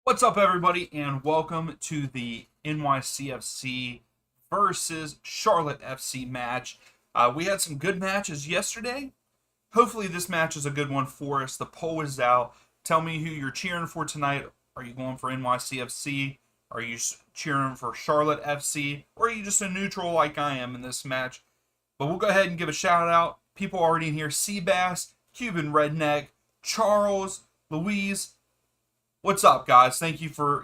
What's up, everybody, and welcome to the NYCFC versus Charlotte FC match. We had some good matches yesterday. Hopefully, this match is a good one for us. The poll is out. Tell me who you're cheering for tonight. Are you going for NYCFC? Are you cheering for Charlotte FC? Or are you just a neutral like I am in this match? But we'll go ahead and give a shout out. People already in here: Seabass, Cuban Redneck, Charles, Louise. What's up, guys? Thank you for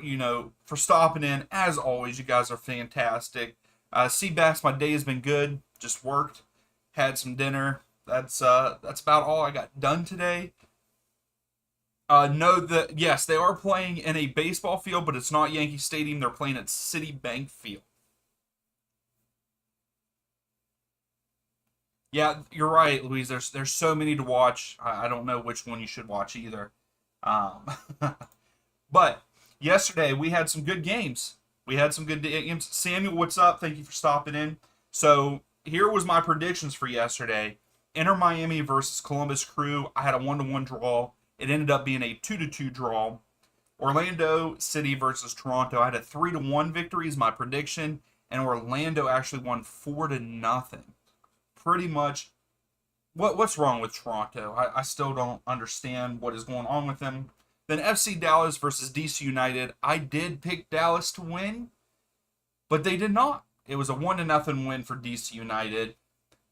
stopping in. As always, you guys are fantastic. Seabass, my day has been good. Just worked, had some dinner. That's about all I got done today. Know that yes, they are playing in a baseball field, but it's not Yankee Stadium. They're playing at Citibank Field. Yeah, you're right, Louise. There's so many to watch. I don't know which one you should watch either. Um, But yesterday we had some good games. We had some good games. Samuel, what's up? Thank you for stopping in. So here was my predictions for yesterday. Inter Miami versus Columbus Crew. I had a 1-1 draw. It ended up being a 2-2 draw. Orlando City versus Toronto. I had a 3-1 victory is my prediction, and Orlando actually won 4-0. Pretty much. What's wrong with Toronto? I still don't understand what is going on with them. Then FC Dallas versus DC United. I did pick Dallas to win, but they did not. It was a 1-0 win for DC United.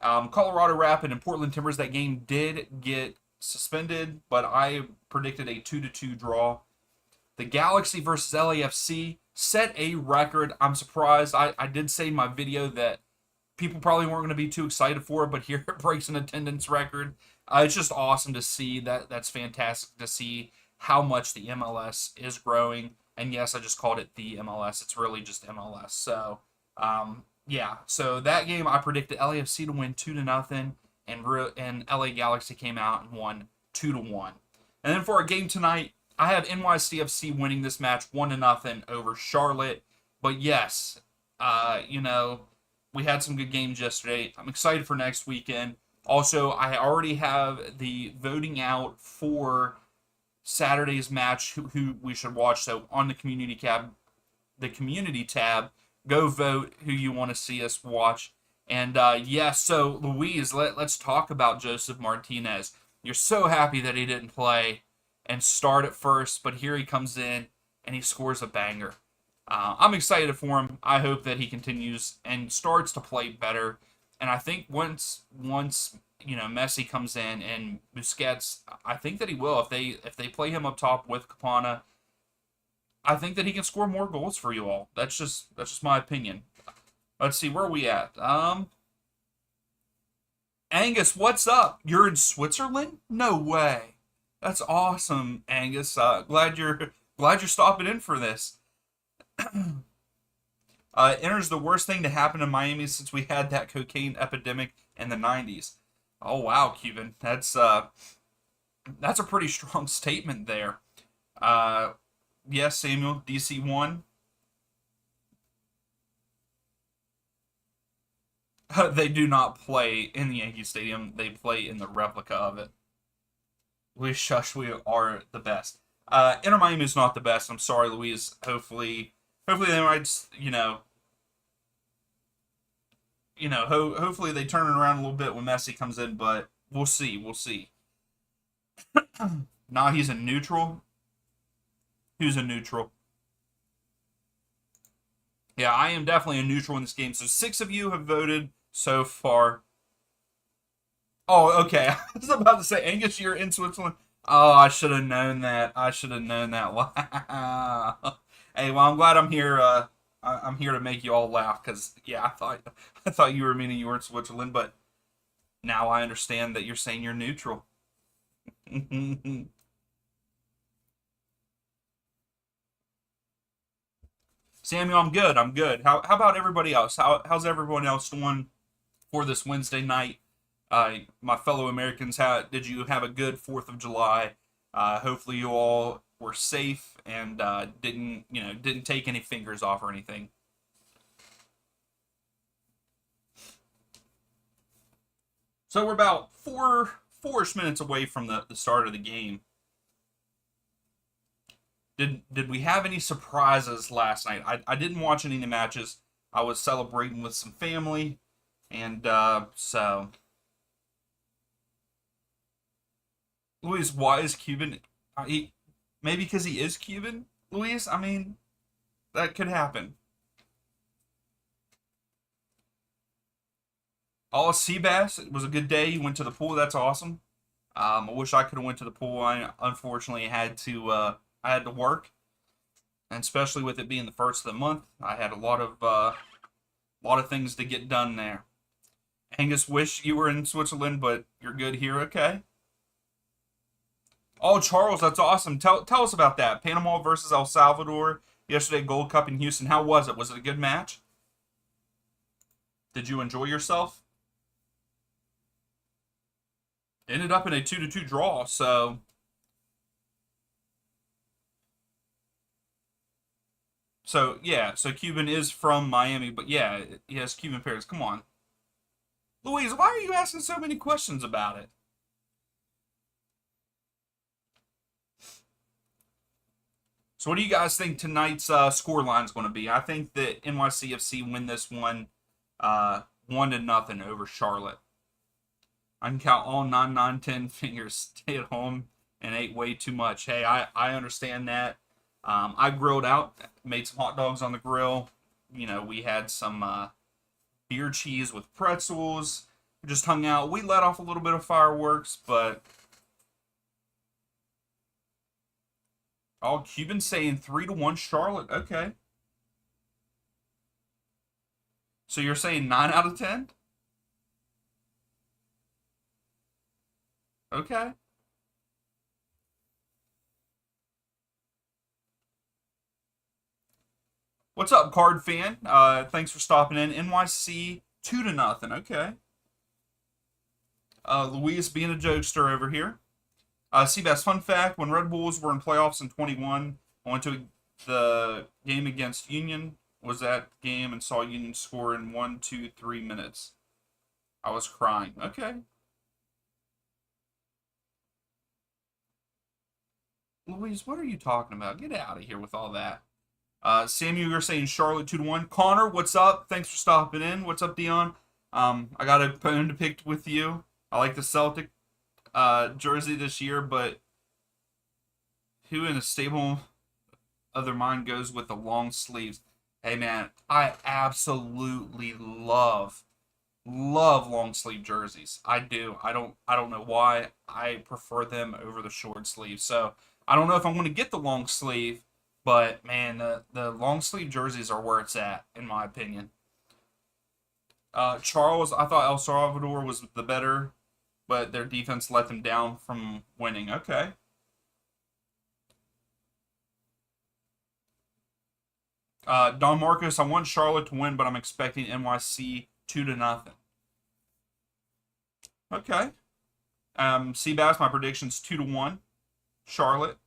Colorado Rapid and Portland Timbers, that game did get suspended, but I predicted a 2-2 draw. The Galaxy versus LAFC set a record. I'm surprised. I did say in my video that people probably weren't going to be too excited for it, but here it breaks an attendance record. It's just awesome to see that. That's fantastic to see how much the MLS is growing. And yes, I just called it the MLS. It's really just MLS. So, yeah. So that game, I predicted LAFC to win 2-0, and LA Galaxy came out and won 2-1. And then for our game tonight, I have NYCFC winning this match 1-0 over Charlotte. But yes, we had some good games yesterday. I'm excited for next weekend. Also, I already have the voting out for Saturday's match, who we should watch. So on the community tab, go vote who you want to see us watch. And so Louise, let's talk about Joseph Martinez. You're so happy that he didn't play and start at first, but here he comes in and he scores a banger. I'm excited for him. I hope that he continues and starts to play better. And I think once Messi comes in and Busquets, I think that he will. If they play him up top with Capana, I think that he can score more goals for you all. That's just my opinion. Let's see, where are we at? Angus, what's up? You're in Switzerland? No way. That's awesome, Angus. Glad you're stopping in for this. Inter's the worst thing to happen in Miami since we had that cocaine epidemic in the 90s. Oh wow, Cuban. That's a pretty strong statement there. Yes, Samuel, DC won. They do not play in the Yankee Stadium. They play in the replica of it. We shush, we are the best. Inter Miami is not the best. I'm sorry, Louise. Hopefully they might, hopefully they turn it around a little bit when Messi comes in, but we'll see. We'll see. Nah, he's a neutral. Who's a neutral? Yeah, I am definitely a neutral in this game. So 6 of you have voted so far. Oh, okay. I was about to say, Angus, you're in Switzerland. Oh, I should have known that. I should have known that. Wow. Hey, well, I'm glad I'm here. I'm here to make you all laugh because yeah, I thought you were meaning you were in Switzerland, but now I understand that you're saying you're neutral. Samuel, I'm good. I'm good. How about everybody else? How's everyone else doing for this Wednesday night? My fellow Americans, did you have a good 4th of July? Hopefully you all were safe and didn't take any fingers off or anything. So we're about four-ish minutes away from the start of the game. Did we have any surprises last night? I didn't watch any of the matches. I was celebrating with some family, and so Luis, why is Cuban? Maybe because he is Cuban, Luis. I mean, that could happen. Oh, Seabass, it was a good day. You went to the pool. That's awesome. I wish I could have went to the pool. I unfortunately I had to work, and especially with it being the first of the month, I had a lot of things to get done there. Angus, wish you were in Switzerland, but you're good here. Okay. Oh, Charles, that's awesome. Tell us about that. Panama versus El Salvador yesterday, Gold Cup in Houston. How was it? Was it a good match? Did you enjoy yourself? Ended up in a 2-2 draw. So yeah, so Cuban is from Miami, but yeah, he has Cuban parents. Come on, Louise, why are you asking so many questions about it? So what do you guys think tonight's score line is going to be? I think that NYCFC win this one 1-0 over Charlotte. I can count all 9, 9, 10 fingers. Stay at home and ate way too much. Hey, I understand that. I grilled out, made some hot dogs on the grill. You know, we had some beer cheese with pretzels. We just hung out. We let off a little bit of fireworks, but all Cuban saying 3-1 Charlotte. Okay. So you're saying 9 out of 10? Okay. What's up, card fan? Thanks for stopping in. NYC 2-0. Okay. Luis being a jokester over here. Seabass, fun fact: when Red Bulls were in playoffs in 21, I went to the game against Union. Was that game and saw Union score in 1, 2, 3 minutes. I was crying. Okay. Louise, what are you talking about? Get out of here with all that. Samuel, you're saying Charlotte 2-1. Connor, what's up? Thanks for stopping in. What's up, Dion? I got a bone to pick with you. I like the Celtic jersey this year, but who in a stable of their mind goes with the long sleeves? Hey man, I absolutely love long sleeve jerseys. I do. I don't know why. I prefer them over the short sleeve. So I don't know if I'm going to get the long sleeve, but man, the long sleeve jerseys are where it's at, in my opinion. Charles, I thought El Salvador was the better, but their defense let them down from winning. Okay. Don Marcos, I want Charlotte to win, but I'm expecting NYC 2-0. Okay. Seabass, my prediction's 2-1. Charlotte.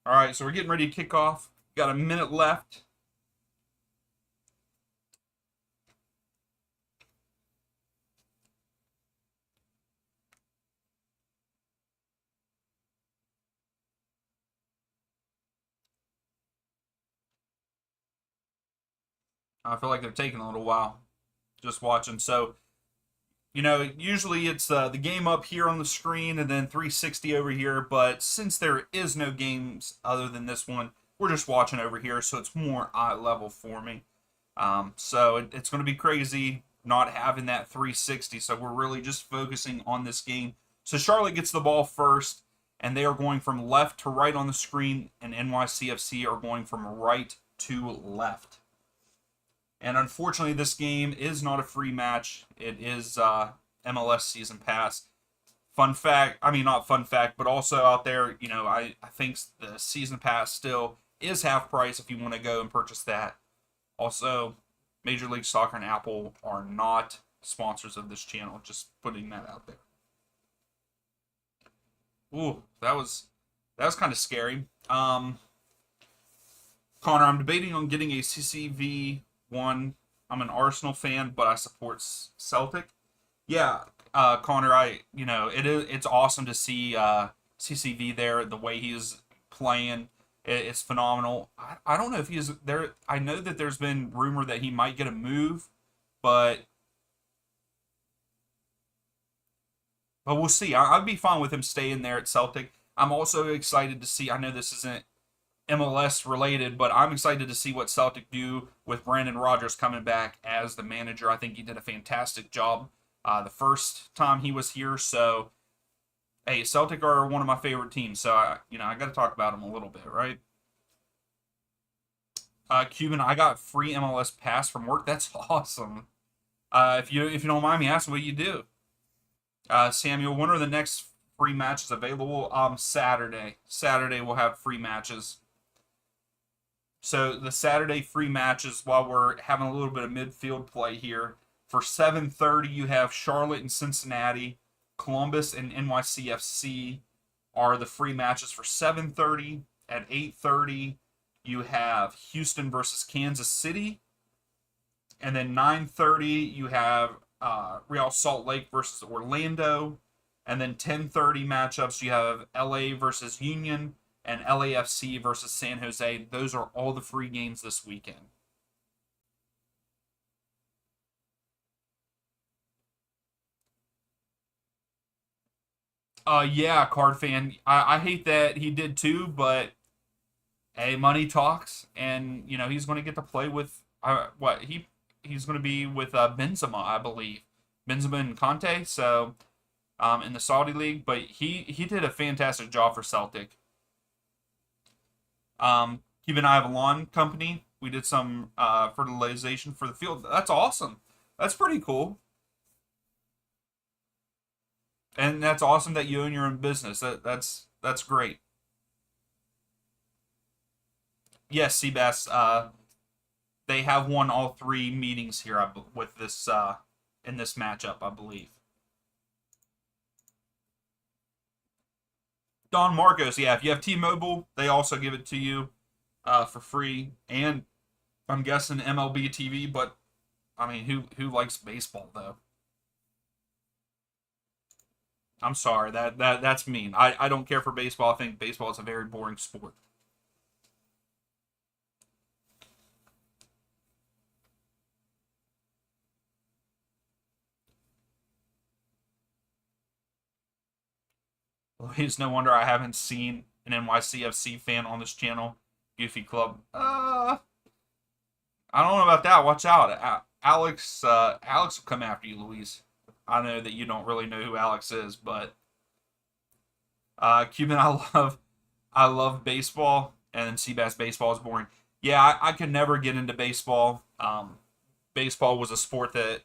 All right, so we're getting ready to kick off. Got a minute left. I feel like they're taking a little while just watching. So, you know, usually it's the game up here on the screen and then 360 over here. But since there is no games other than this one, we're just watching over here. So it's more eye level for me. So it's going to be crazy not having that 360. So we're really just focusing on this game. So Charlotte gets the ball first, and they are going from left to right on the screen, and NYCFC are going from right to left. And unfortunately, this game is not a free match. It is MLS Season Pass. Fun fact, I mean, not fun fact, but also out there, you know, I think the Season Pass still is half price if you want to go and purchase that. Also, Major League Soccer and Apple are not sponsors of this channel. Just putting that out there. Ooh, that was kind of scary. Connor, I'm debating on getting a CCV one. I'm an Arsenal fan, but I support Celtic. Yeah, Connor, it's awesome to see CCV there. The way he's playing, it's phenomenal. I don't know if he's there. I know that there's been rumor that he might get a move, but we'll see. I'd be fine with him staying there at Celtic. I'm also excited to see. I know this isn't MLS related, but I'm excited to see what Celtic do with Brandon Rodgers coming back as the manager. I think he did a fantastic job the first time he was here. So, hey, Celtic are one of my favorite teams. So, I got to talk about them a little bit, right? Cuban, I got free MLS pass from work. That's awesome. If you don't mind me asking, what you do? Samuel, when are the next free matches available? Saturday. Saturday we'll have free matches. So the Saturday free matches, while we're having a little bit of midfield play here, for 7:30 you have Charlotte and Cincinnati, Columbus and NYCFC are the free matches for 7:30. At 8:30 you have Houston versus Kansas City, and then 9:30 you have Real Salt Lake versus Orlando, and then 10:30 matchups you have LA versus Union and LAFC versus San Jose. Those are all the free games this weekend. Yeah, card fan. I hate that he did too, but hey, money talks, and he's going to get to play with he's going to be with Benzema, I believe, Benzema and Conte. So in the Saudi league, but he did a fantastic job for Celtic. Keep an eye of a lawn company. We did some fertilization for the field. That's awesome. That's pretty cool. And that's awesome that you own your own business. That's great. Yes, Seabass. They have won all three meetings here with this in this matchup, I believe. Don Marcos, yeah. If you have T-Mobile, they also give it to you for free, and I'm guessing MLB TV. But I mean, who likes baseball though? I'm sorry, that's mean. I don't care for baseball. I think baseball is a very boring sport. It's no wonder I haven't seen an NYCFC fan on this channel. Goofy Club. I don't know about that. Watch out. Alex will come after you, Louise. I know that you don't really know who Alex is, but Cuban, I love baseball, and then Seabass baseball is boring. Yeah, I could never get into baseball. Baseball was a sport that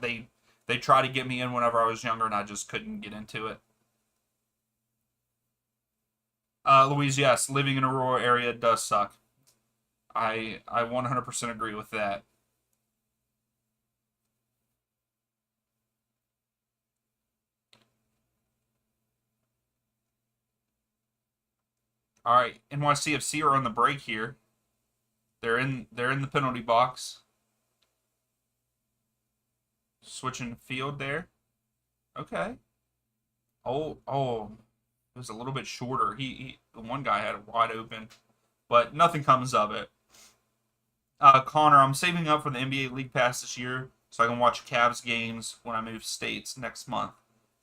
they tried to get me in whenever I was younger, and I just couldn't get into it. Louise, yes, living in a rural area does suck. I 100% agree with that. All right, NYCFC are on the break here. They're in the penalty box, switching field there. Okay. Oh, it was a little bit shorter. The one guy had it wide open, but nothing comes of it. Connor, I'm saving up for the NBA League Pass this year so I can watch Cavs games when I move states next month.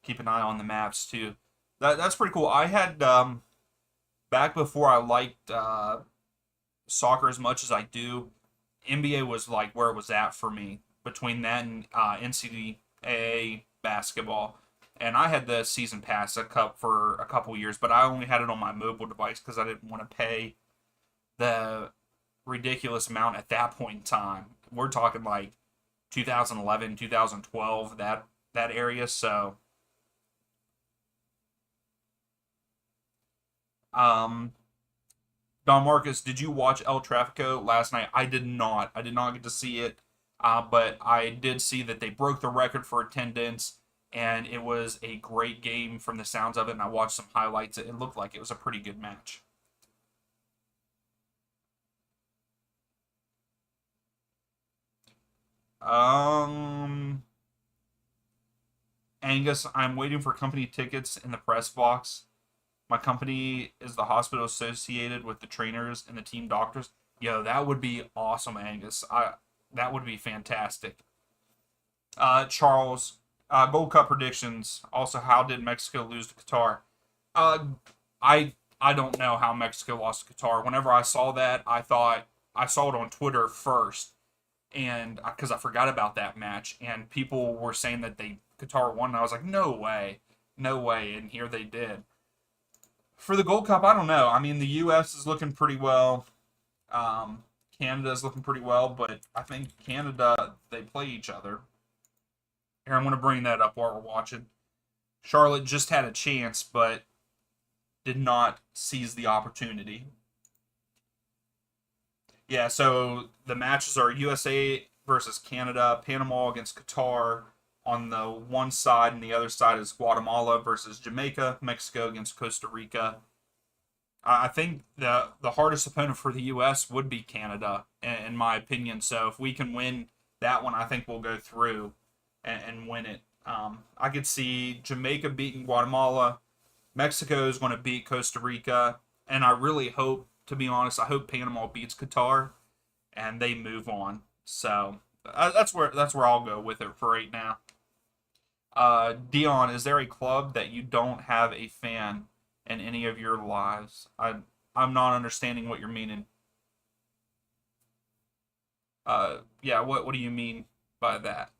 Keep an eye on the maps too. That's pretty cool. I had back before I liked soccer as much as I do. NBA was like where it was at for me between that and NCAA basketball. And I had the season pass for a couple years, but I only had it on my mobile device because I didn't want to pay the ridiculous amount at that point in time. We're talking like 2011, 2012, that area. So, um, Don Marcus, did you watch El Trafico last night? I did not. I did not get to see it, but I did see that they broke the record for attendance, and it was a great game from the sounds of it. And I watched some highlights. It looked like it was a pretty good match. Um, Angus, I'm waiting for company tickets in the press box. My company is the hospital associated with the trainers and the team doctors. Yo, that would be awesome, Angus. That would be fantastic. Charles, Gold Cup predictions. Also, how did Mexico lose to Qatar? Uh, I don't know how Mexico lost to Qatar. Whenever I saw that, I thought I saw it on Twitter first, and because I forgot about that match, and people were saying that they Qatar won, and I was like, no way, no way, and here they did. For the Gold Cup, I don't know. I mean, the U.S. is looking pretty well. Canada is looking pretty well, but I think Canada, they play each other. Here, I'm going to bring that up while we're watching. Charlotte just had a chance, but did not seize the opportunity. Yeah, so the matches are USA versus Canada, Panama against Qatar on the one side, and the other side is Guatemala versus Jamaica, Mexico against Costa Rica. I think the hardest opponent for the U.S. would be Canada, in my opinion. So if we can win that one, I think we'll go through and win it. I could see Jamaica beating Guatemala. Mexico is going to beat Costa Rica, and I really hope, to be honest, I hope Panama beats Qatar and they move on. So that's where I'll go with it for right now. Dion, is there a club that you don't have a fan in any of your lives? I'm not understanding what you're meaning. Yeah, what do you mean by that?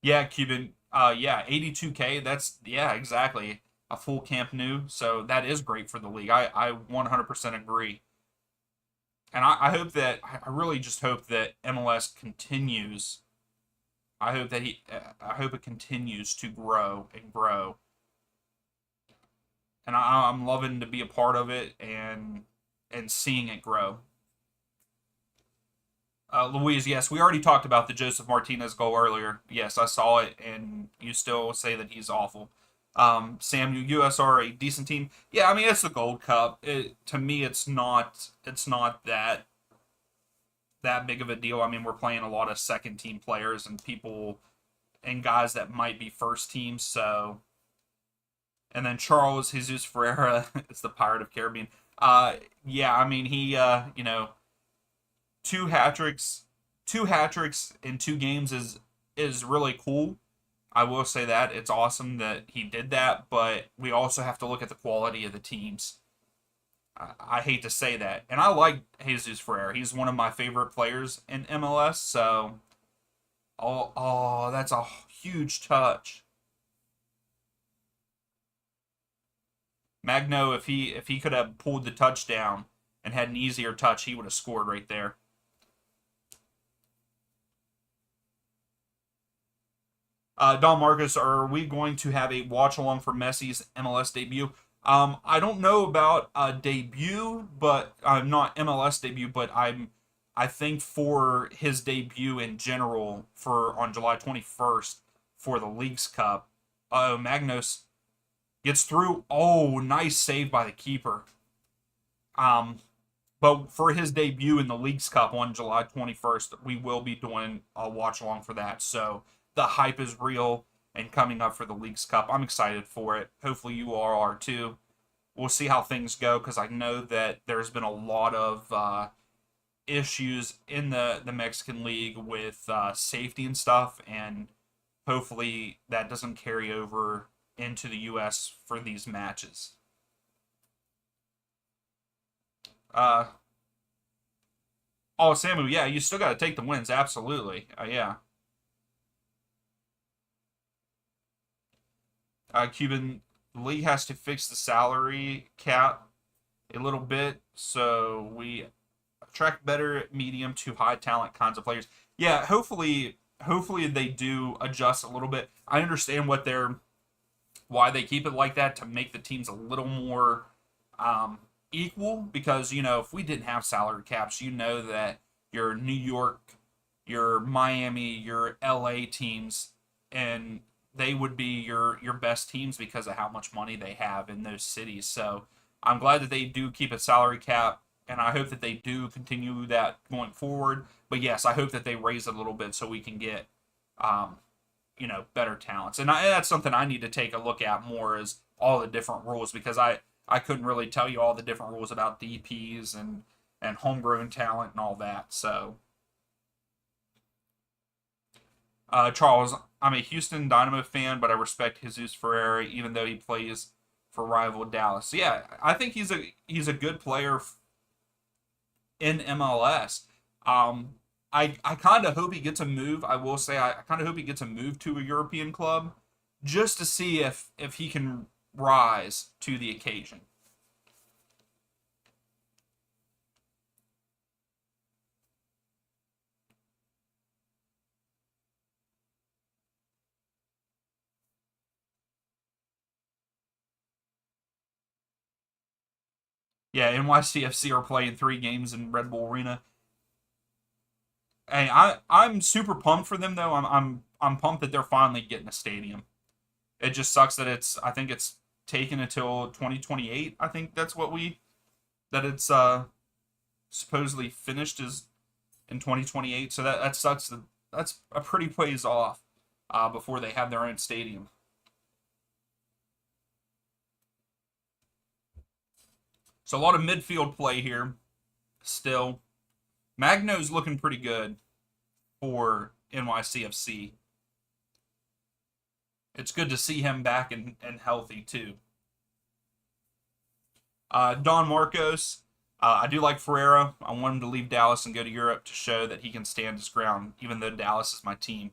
Yeah, Cuban. Yeah, 82K. That's yeah, exactly a full Camp Nou. So that is great for the league. I 100% agree. And I hope that I really just hope that MLS continues. I hope it continues to grow and grow. And I'm loving to be a part of it and seeing it grow. Louise, yes, we already talked about the Joseph Martinez goal earlier. Yes, I saw it, and you still say that he's awful. Sam, US are a decent team. Yeah, I mean it's the Gold Cup. To me, it's not that big of a deal. I mean, we're playing a lot of second team players and people and guys that might be first teams. So, and then Charles Jesus Ferreira is the Pirate of Caribbean. Yeah, I mean two hat tricks, two hat tricks in 2 games is really cool. I will say that it's awesome that he did that, but we also have to look at the quality of the teams. I hate to say that, and I like Jesus Ferrer. He's one of my favorite players in MLS. So, that's a huge touch. Magno, if he could have pulled the touchdown and had an easier touch, he would have scored right there. Don Marcus, are we going to have a watch along for Messi's MLS debut? I don't know about a debut, but not MLS debut, but I think for his debut in general for on July 21st for the Leagues Cup. Magnus gets through. Oh, nice save by the keeper. Um, but for his debut in the Leagues Cup on July 21st, we will be doing a watch along for that. So the hype is real and coming up for the Leagues Cup. I'm excited for it. Hopefully you all are too. We'll see how things go because I know that there's been a lot of issues in the Mexican League with safety and stuff, and hopefully that doesn't carry over into the U.S. for these matches. Uh, oh, Samu, yeah, you still got to take the wins, absolutely. Yeah. Cuban, the league has to fix the salary cap a little bit so we attract better medium to high talent kinds of players. Yeah, hopefully they do adjust a little bit. I understand why they keep it like that to make the teams a little more equal because if we didn't have salary caps, that your New York, your Miami, your LA teams and they would be your best teams because of how much money they have in those cities. So I'm glad that they do keep a salary cap and I hope that they do continue that going forward. But yes, I hope that they raise it a little bit so we can get, um, better talents. And that's something I need to take a look at more, is all the different rules, because I couldn't really tell you all the different rules about DPs and homegrown talent and all that. So, Charles, I'm a Houston Dynamo fan, but I respect Jesus Ferreira even though he plays for rival Dallas. So yeah, I think he's a good player in MLS. Um, I kind of hope he gets a move. I will say I kind of hope he gets a move to a European club, just to see if he can rise to the occasion. Yeah, NYCFC are playing 3 games in Red Bull Arena. Hey, I'm super pumped for them though. I'm pumped that they're finally getting a stadium. It just sucks that I think it's taken until 2028. I think that's what we that it's supposedly finished is in 2028. So that sucks. That's a pretty ways off before they have their own stadium. So a lot of midfield play here still. Magno's looking pretty good for NYCFC. It's good to see him back and healthy too. Don Marcos, I do like Ferreira. I want him to leave Dallas and go to Europe to show that he can stand his ground, even though Dallas is my team.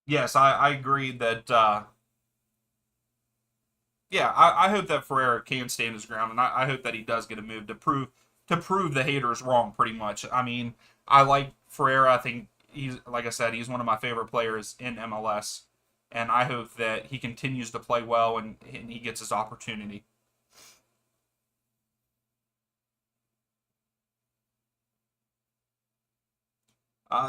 Yes, I agree that. Yeah, I hope that Ferreira can stand his ground, and I hope that he does get a move to prove the haters wrong. Pretty much. I mean, I like Ferreira. I think he's, like I said, he's one of my favorite players in MLS, and I hope that he continues to play well and he gets his opportunity.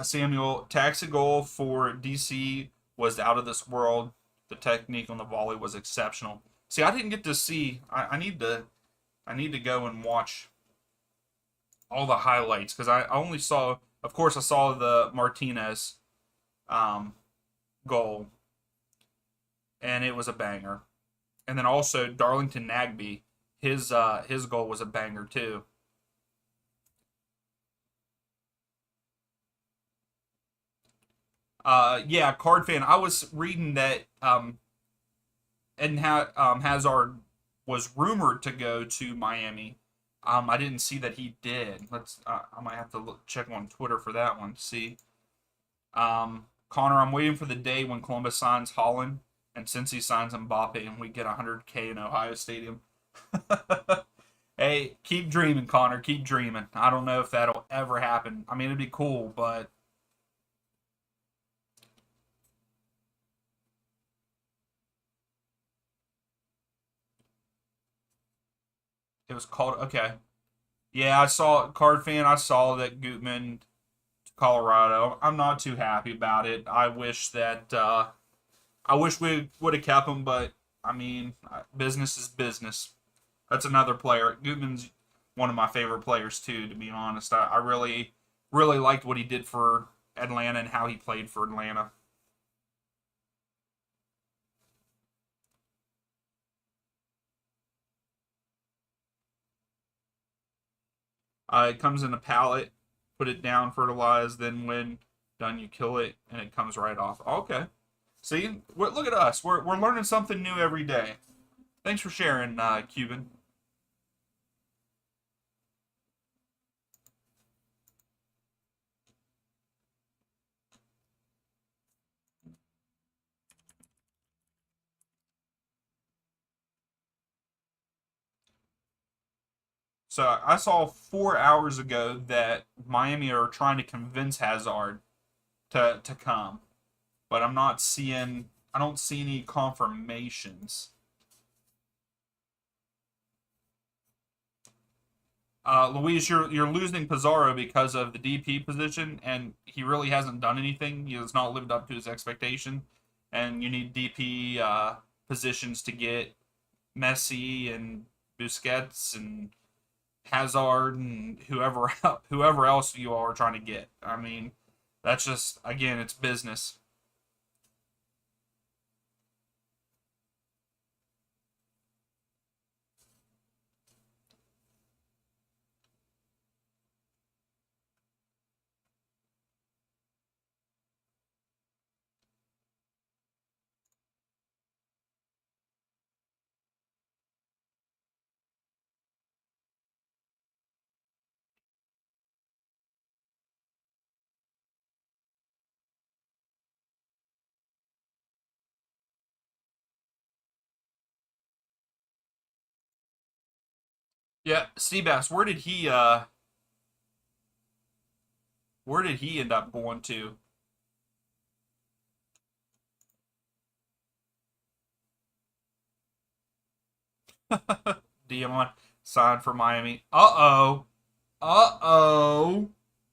Samuel, taxi goal for DC was out of this world. The technique on the volley was exceptional. See, I didn't get to see. I need to go and watch all the highlights, because I only saw. Of course, I saw the Martinez um, goal, and it was a banger. And then also Darlington Nagby, his goal was a banger too. Yeah, card fan. I was reading that Hazard was rumored to go to Miami. I didn't see that he did. I might have to check on Twitter for that one to see. Connor, I'm waiting for the day when Columbus signs Holland and since he signs Mbappe and we get 100K in Ohio Stadium. Hey, keep dreaming, Connor. Keep dreaming. I don't know if that'll ever happen. I mean, it'd be cool, but it was called. Okay. Yeah, I saw card fan. I saw that Gutman to Colorado. I'm not too happy about it. I wish we would have kept him, but I mean, business is business. That's another player. Gutman's one of my favorite players too. To be honest, I really really liked what he did for Atlanta and how he played for Atlanta. It comes in a pallet. Put it down, fertilize. Then when done, you kill it, and it comes right off. Okay. See, look at us. We're learning something new every day. Thanks for sharing, Cuban. So I saw 4 hours ago that Miami are trying to convince Hazard to come, but I'm not seeing. I don't see any confirmations. Luis, you're losing Pizarro because of the DP position, and he really hasn't done anything. He has not lived up to his expectation, and you need DP positions to get Messi and Busquets and Hazard and whoever else you all are trying to get. I mean, that's just again, it's business. Yeah, Seabass, where did he end up going to? Diamond signed for Miami. Uh-oh. Uh-oh.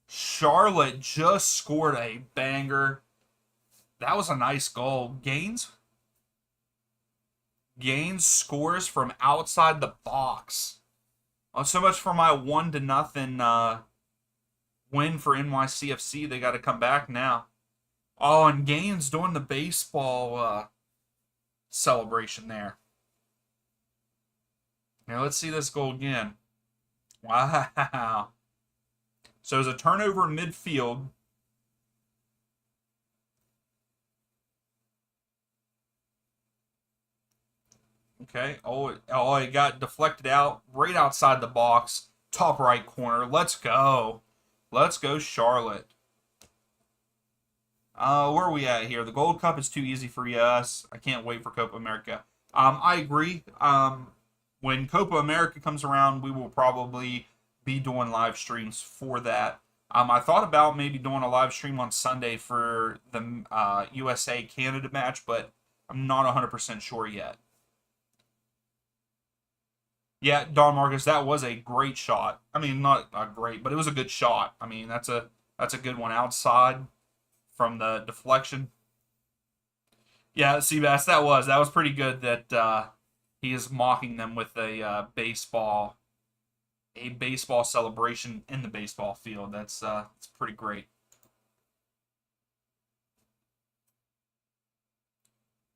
Charlotte just scored a banger. That was a nice goal. Gaines scores from outside the box. Oh, so much for my 1-0 win for NYCFC. They got to come back now. Oh, and Gaines doing the baseball celebration there. Now let's see this goal again. Wow. So it's a turnover in midfield. Okay. It got deflected out right outside the box, top right corner. Let's go. Let's go, Charlotte. Where are we at here? The Gold Cup is too easy for us. I can't wait for Copa America. I agree. When Copa America comes around, we will probably be doing live streams for that. I thought about maybe doing a live stream on Sunday for the USA Canada match, but I'm not 100% sure yet. Yeah, Don Marcus, that was a great shot. I mean, not a great, but it was a good shot. I mean, that's a good one outside from the deflection. Yeah, Seabass, that was pretty good. That he is mocking them with a baseball celebration in the baseball field. That's pretty great.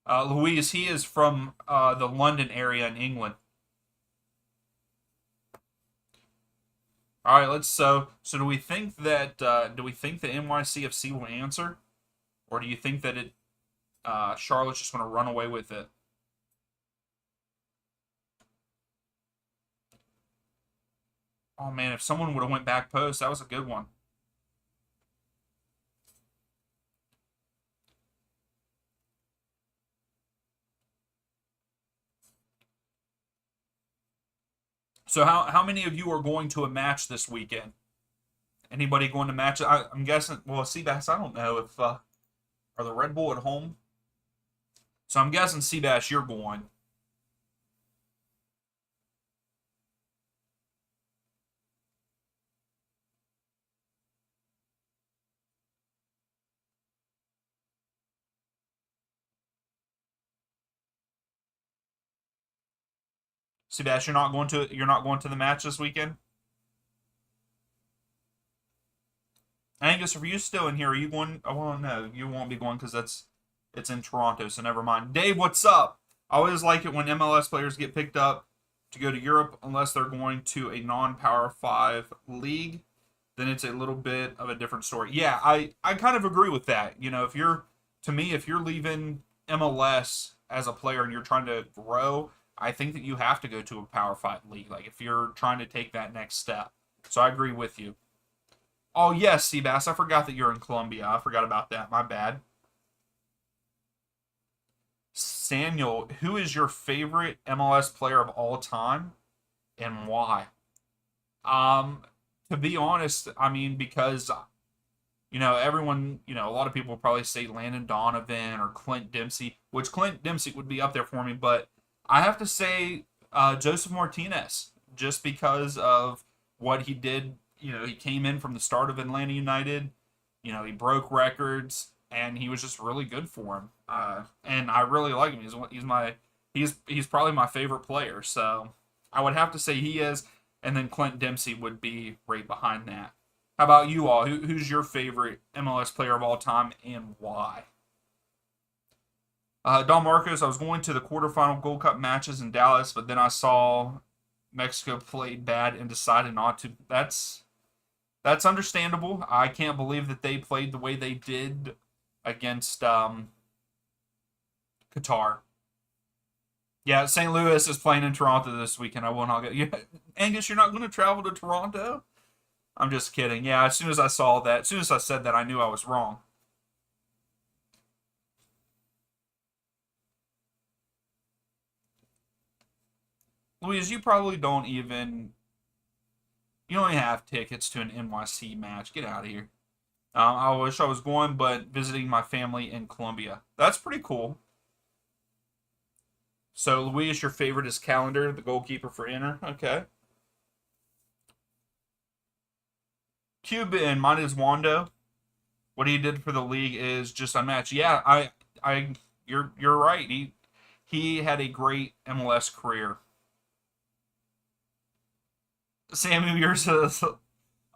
Louise, he is from the London area in England. All right, let's so do we think that NYCFC will answer, or do you think that Charlotte's just going to run away with it? Oh man, if someone would have went back post, that was a good one. So how many of you are going to a match this weekend? Anybody going to match? I'm guessing. Well, Seabass, I don't know if are the Red Bull at home. So I'm guessing Seabass, you're going. Seabass, you're not going to the match this weekend. Angus, if you still in here, are you going? Oh, well, no, you won't be going because it's in Toronto. So never mind. Dave, what's up? I always like it when MLS players get picked up to go to Europe unless they're going to a non-Power 5 league. Then it's a little bit of a different story. Yeah, I kind of agree with that. You know, if you're leaving MLS as a player and you're trying to grow, I think that you have to go to a Power 5 league. Like if you're trying to take that next step. So I agree with you. Oh yes, Seabass, I forgot that you're in Colombia. I forgot about that. My bad. Samuel, who is your favorite MLS player of all time and why? Um, to be honest, I mean because everyone, a lot of people will probably say Landon Donovan or Clint Dempsey, which Clint Dempsey would be up there for me, but I have to say Joseph Martinez, just because of what he did. He came in from the start of Atlanta United. He broke records, and he was just really good for him. And I really like him. He's probably my favorite player. So I would have to say he is, and then Clint Dempsey would be right behind that. How about you all? Who's your favorite MLS player of all time, and why? Don Marcos, I was going to the quarterfinal Gold Cup matches in Dallas, but then I saw Mexico played bad and decided not to. That's understandable. I can't believe that they played the way they did against Qatar. Yeah, St. Louis is playing in Toronto this weekend. I will not go. Angus, you're not going to travel to Toronto? I'm just kidding. Yeah, as soon as I saw that, as soon as I said that, I knew I was wrong. Louise, you probably don't even. You don't even have tickets to an NYC match. Get out of here. I wish I was going, but visiting my family in Colombia. That's pretty cool. So, Luis, your favorite is Calendar, the goalkeeper for Inter. Okay. Cuban, mine is Wando. What he did for the league is just unmatched. Yeah, you're right. He had a great MLS career. Samuel, yours is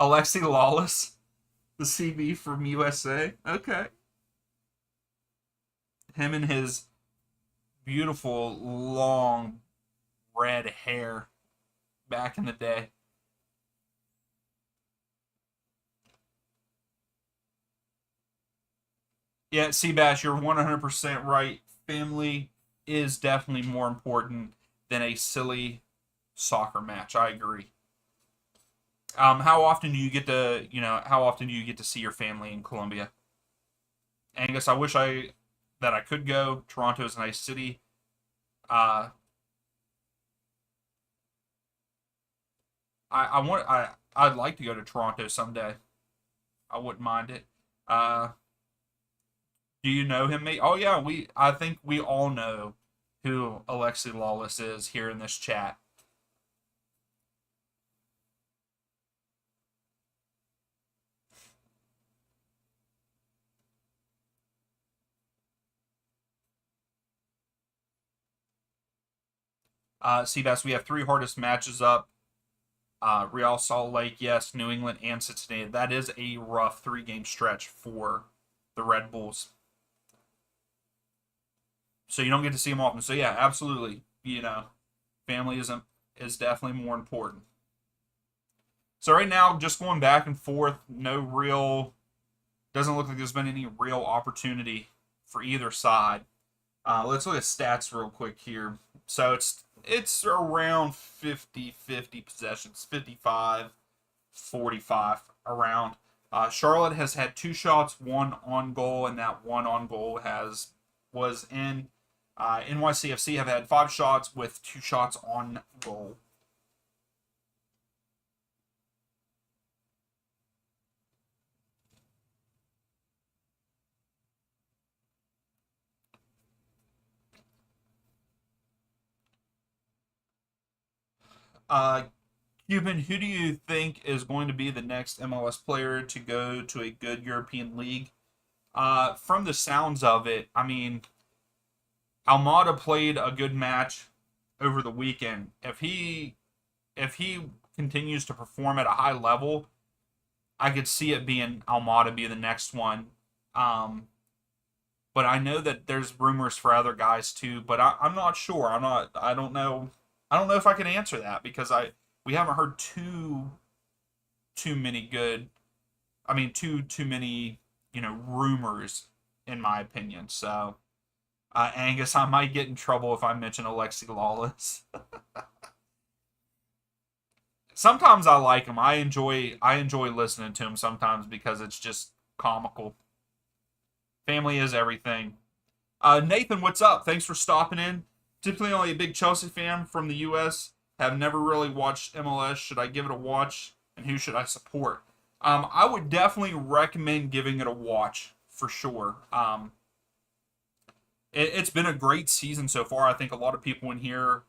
Alexi Lawless, the CB from USA. Okay. Him and his beautiful long red hair back in the day. Yeah, Seabass, you're 100% right. Family is definitely more important than a silly soccer match. I agree. How often do you get to, how often do you get to see your family in Colombia? Angus, I wish that I could go. Toronto is a nice city. Uh, I'd like to go to Toronto someday. I wouldn't mind it. Uh, do you know him, mate? Oh yeah, I think we all know who Alexi Lawless is here in this chat. Seabass, we have three hardest matches up. Real Salt Lake, yes, New England, and Cincinnati. That is a rough three-game stretch for the Red Bulls. So you don't get to see them often. So yeah, absolutely. Family is definitely more important. So right now, just going back and forth. No real. Doesn't look like there's been any real opportunity for either side. Let's look at stats real quick here. So it's around 50-50 possessions, 55-45 around. Charlotte has had two shots, one on goal, and that one on goal was in. NYCFC have had five shots with two shots on goal. Uh, Cuban, who do you think is going to be the next MLS player to go to a good European league? From the sounds of it, I mean, Almada played a good match over the weekend. If he continues to perform at a high level, I could see it being Almada be the next one. Um, but I know that there's rumors for other guys too. But I'm not sure. I'm not. I don't know. I don't know if I can answer that because we haven't heard too many good. I mean, too many rumors in my opinion. So Angus, I might get in trouble if I mention Alexi Lawless. Sometimes I like him. I enjoy listening to him sometimes because it's just comical. Family is everything. Nathan, what's up? Thanks for stopping in. Typically only a big Chelsea fan from the U.S. Have never really watched MLS. Should I give it a watch? And who should I support? I would definitely recommend giving it a watch for sure. It's been a great season so far. I think a lot of people in here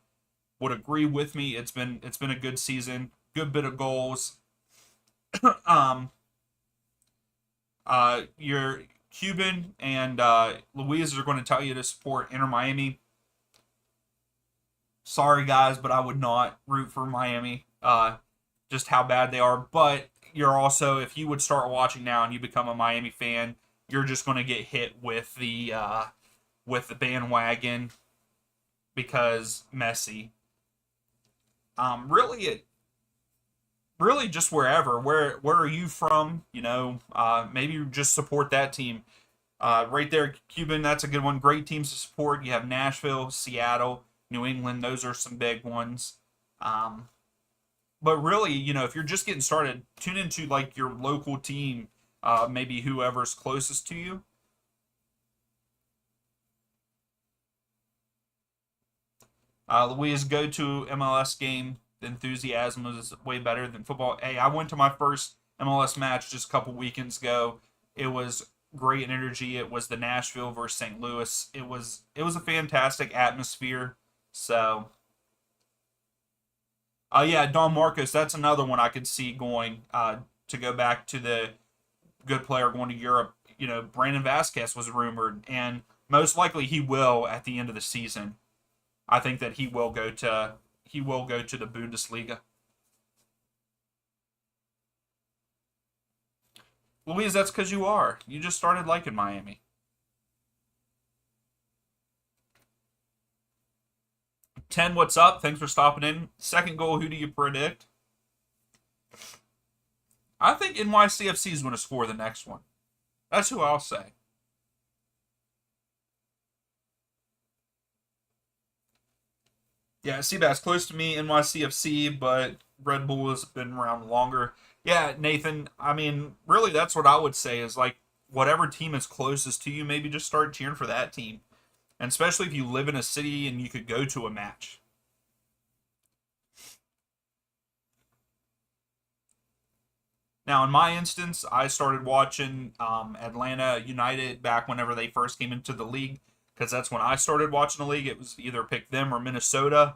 would agree with me. It's been a good season. good bit of goals. um, your Cuban and Louise are going to tell you to support Inter Miami. Sorry, guys, but I would not root for Miami. Just how bad they are. But you're also, if you would start watching now and you become a Miami fan, you're just going to get hit with the bandwagon because Messi. Really, really just wherever. Where are you from? Maybe you just support that team. Right there, Cuban. That's a good one. Great teams to support. You have Nashville, Seattle, New England. Those are some big ones. Um, but really, if you're just getting started, tune into like your local team. Maybe whoever's closest to you. Louise, go to MLS game. The enthusiasm was way better than football. Hey, I went to my first MLS match just a couple weekends ago. It was great energy. It was the Nashville versus St. Louis. It was a fantastic atmosphere. So, yeah, Don Marcos. That's another one I could see going to go back to the good player going to Europe. Brandon Vasquez was rumored, and most likely he will at the end of the season. I think that he will go to the Bundesliga. Louise, that's because you are. You just started liking Miami. 10, what's up? Thanks for stopping in. Second goal, who do you predict? I think NYCFC is going to score the next one. That's who I'll say. Yeah, Seabass close to me, NYCFC, but Red Bull has been around longer. Yeah, Nathan, I mean, really, that's what I would say is like whatever team is closest to you, maybe just start cheering for that team. And especially if you live in a city and you could go to a match. Now, in my instance, I started watching Atlanta United back whenever they first came into the league because that's when I started watching the league. It was either pick them or Minnesota,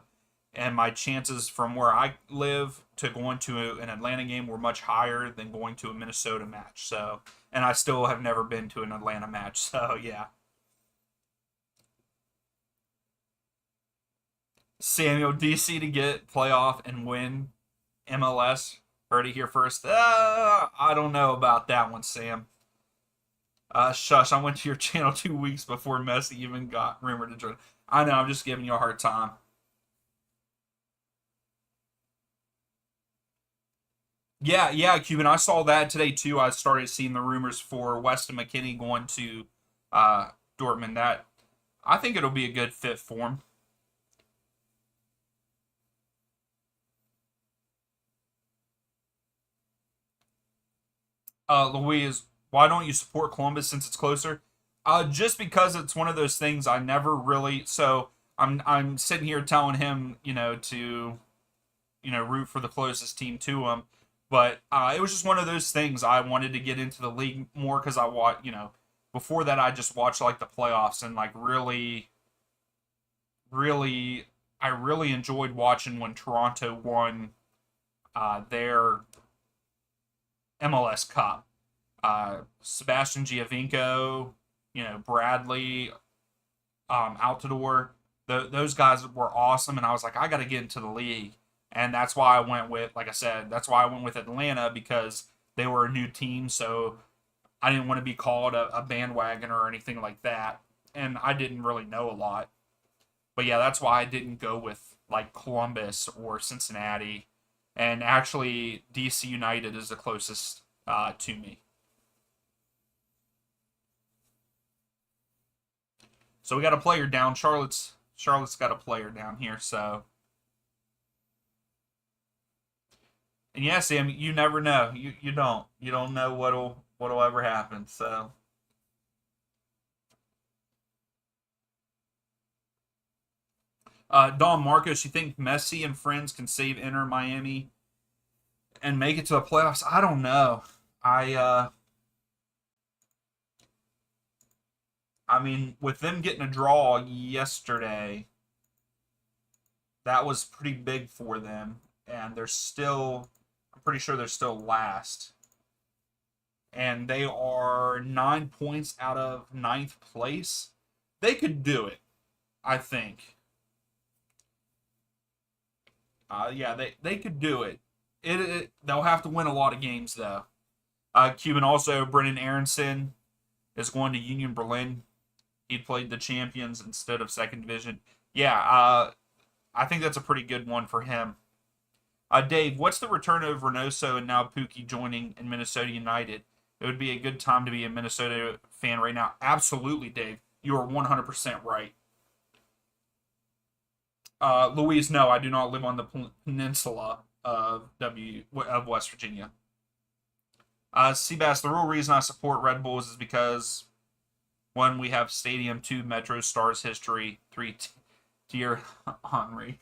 and my chances from where I live to going to an Atlanta game were much higher than going to a Minnesota match. So, and I still have never been to an Atlanta match. So, yeah. Samuel DC to get playoff and win MLS. Heard it here first. I don't know about that one, Sam. Shush, I went to your channel 2 weeks before Messi even got rumored to join. I know, I'm just giving you a hard time. Yeah, yeah, Cuban. I saw that today too. I started seeing the rumors for Weston McKinney going to uh, Dortmund. That I think it'll be a good fit for him. Louise, why don't you support Columbus since it's closer? Just because it's one of those things I never really. So I'm sitting here telling him, to root for the closest team to him. But it was just one of those things. I wanted to get into the league more because before that I just watched like the playoffs and like really, really, I really enjoyed watching when Toronto won their MLS Cup. Sebastian Giovinco, Bradley, Altidore, those guys were awesome, and I was like, I got to get into the league, and that's why I went with, like I said, that's why I went with Atlanta because they were a new team, so I didn't want to be called a bandwagon or anything like that, and I didn't really know a lot, but yeah, that's why I didn't go with like Columbus or Cincinnati, and actually DC United is the closest to me. So we got a player down. Charlotte's got a player down here. So, and yeah, Sam, you never know. You don't know what'll ever happen. So, Don Marcos, you think Messi and friends can save Inter Miami and make it to the playoffs? I don't know. I I mean, with them getting a draw yesterday, that was pretty big for them. and I'm pretty sure they're still last. And they are 9 points out of ninth place. They could do it, I think. Yeah, they could do it. They'll have to win a lot of games though. Cuban also, Brennan Aronson is going to Union Berlin. He played the champions instead of second division. Yeah, I think that's a pretty good one for him. Dave, what's the return of Reynoso and now Pookie joining in Minnesota United? It would be a good time to be a Minnesota fan right now. Absolutely, Dave. You are 100% right. Louise, no, I do not live on the peninsula of West Virginia. Seabass, the real reason I support Red Bulls is because one, we have stadium, two, Metro Stars history, three, Dear Henry.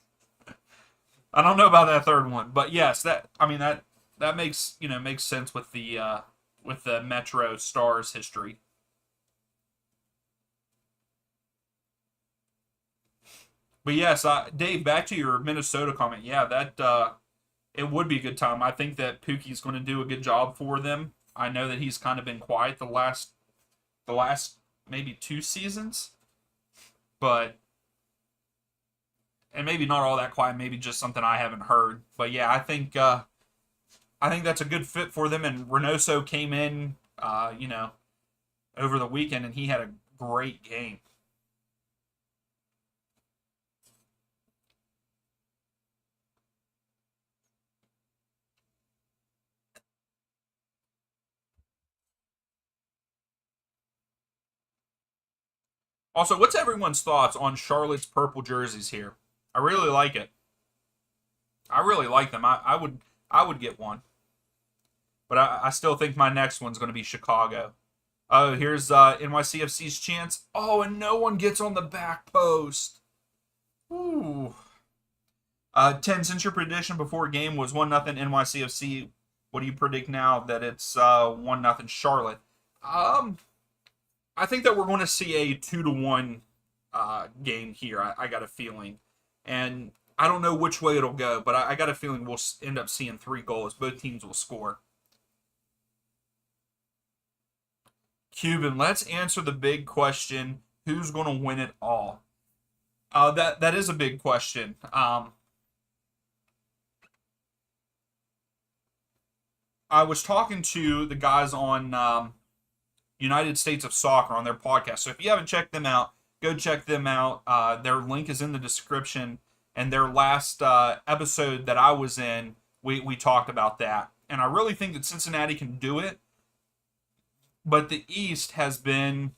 I don't know about that third one, but yes, that makes sense with the Metro Stars history. But yes, Dave, back to your Minnesota comment. Yeah, that it would be a good time. I think that Pookie's going to do a good job for them. I know that he's kind of been quiet the last maybe 2 seasons, but and maybe not all that quiet. Maybe just something I haven't heard. But yeah, I think that's a good fit for them. And Reynoso came in, over the weekend, and he had a great game. Also, what's everyone's thoughts on Charlotte's purple jerseys here? I really like it. I really like them. I would get one, but I still think my next one's going to be Chicago. Oh, here's NYCFC's chance. Oh, and no one gets on the back post. Ooh. 10, since your prediction before game was 1-0 NYCFC, what do you predict now that it's 1-0 Charlotte? Um, I think that we're going to see a 2-1 game here. I got a feeling. And I don't know which way it'll go, but I got a feeling we'll end up seeing 3 goals. Both teams will score. Cuban, let's answer the big question: who's going to win it all? That is a big question. I was talking to the guys on United States of Soccer on their podcast. So if you haven't checked them out, go check them out. Their link is in the description. And their last episode that I was in, we talked about that. And I really think that Cincinnati can do it. But the East has been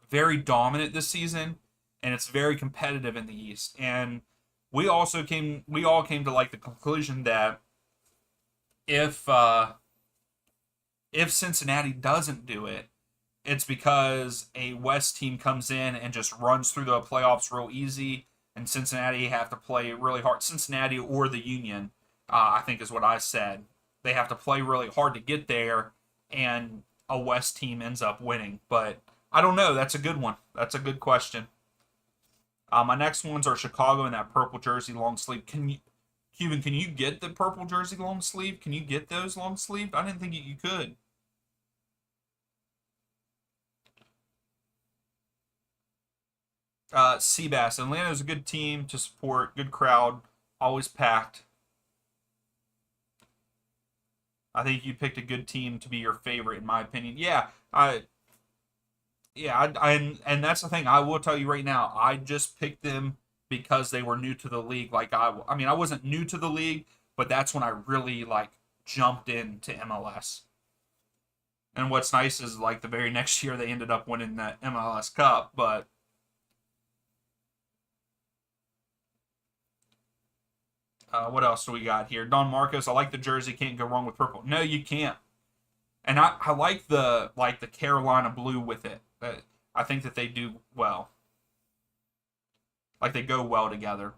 very dominant this season, and it's very competitive in the East. And we all came to like the conclusion that if if Cincinnati doesn't do it, it's because a West team comes in and just runs through the playoffs real easy, and Cincinnati have to play really hard. Cincinnati or the Union, I think is what I said. They have to play really hard to get there, and a West team ends up winning. But I don't know. That's a good one. That's a good question. My next ones are Chicago in that purple jersey long sleeve. Cuban, can you get the purple jersey long sleeve? Can you get those long sleeve? I didn't think you could. Seabass, Atlanta is a good team to support. Good crowd, always packed. I think you picked a good team to be your favorite, in my opinion. And that's the thing. I will tell you right now. I just picked them because they were new to the league. Like I mean, I wasn't new to the league, but that's when I really like jumped into MLS. And what's nice is like the very next year they ended up winning that MLS Cup. But what else do we got here? Don Marcos, I like the jersey. Can't go wrong with purple. No, you can't. And I like the Carolina blue with it. I think that they do well. Like they go well together.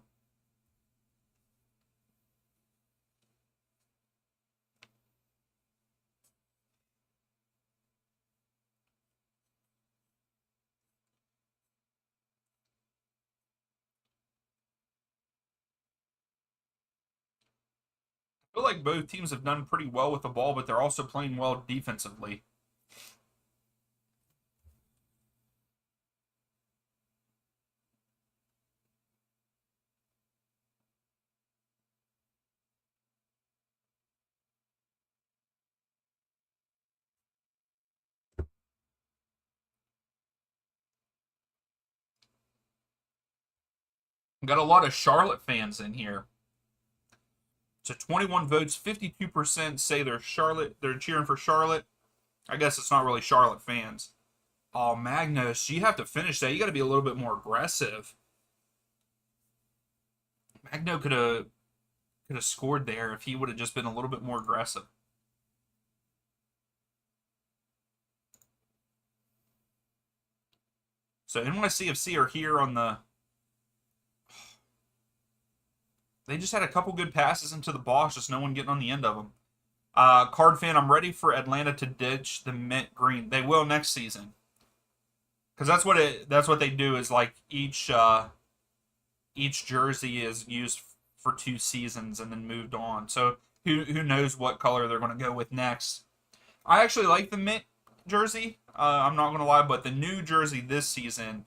feel like both teams have done pretty well with the ball, but they're also playing well defensively. Got a lot of Charlotte fans in here. So 21 votes, 52% say they're cheering for Charlotte. I guess it's not really Charlotte fans. Oh, Magnus, you have to finish that. You got to be a little bit more aggressive. Magno could have scored there if he would have just been a little bit more aggressive. So NYCFC are here on the. They just had a couple good passes into the box, just no one getting on the end of them. Card fan, I'm ready for Atlanta to ditch the mint green. They will next season, because that's what they do. Is like each jersey is used for 2 seasons and then moved on. So who knows what color they're going to go with next. I actually like the mint jersey. I'm not going to lie, but the new jersey this season,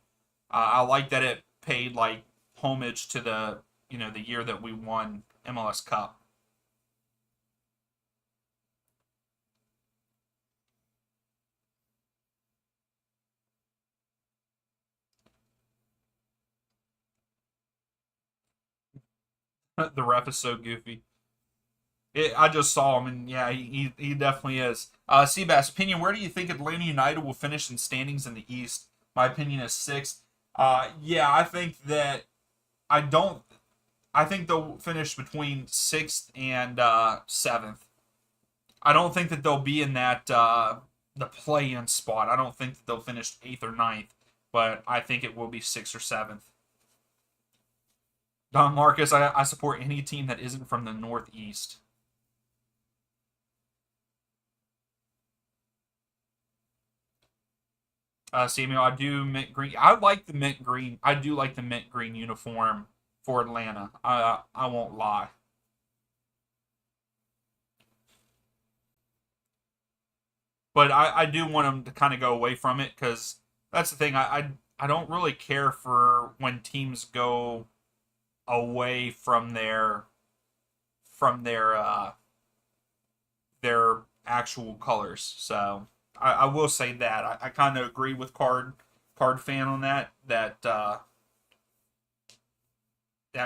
I like that it paid like homage to the year that we won MLS Cup. The ref is so goofy. I just saw him, and yeah, he definitely is. Seabass, opinion, where do you think Atlanta United will finish in standings in the East? My opinion is 6th. Yeah, I think that I don't. I think they'll finish between 6th and 7th. I don't think that they'll be in that the play-in spot. I don't think that they'll finish 8th or 9th, but I think it will be 6th or 7th. Don Marcus, I support any team that isn't from the Northeast. Samuel, I do mint green. I like the mint green. I do like the mint green uniform for Atlanta. I won't lie. But I do want them to kind of go away from it because that's the thing. I don't really care for when teams go away from their actual colors. So I will say that I kind of agree with card fan on that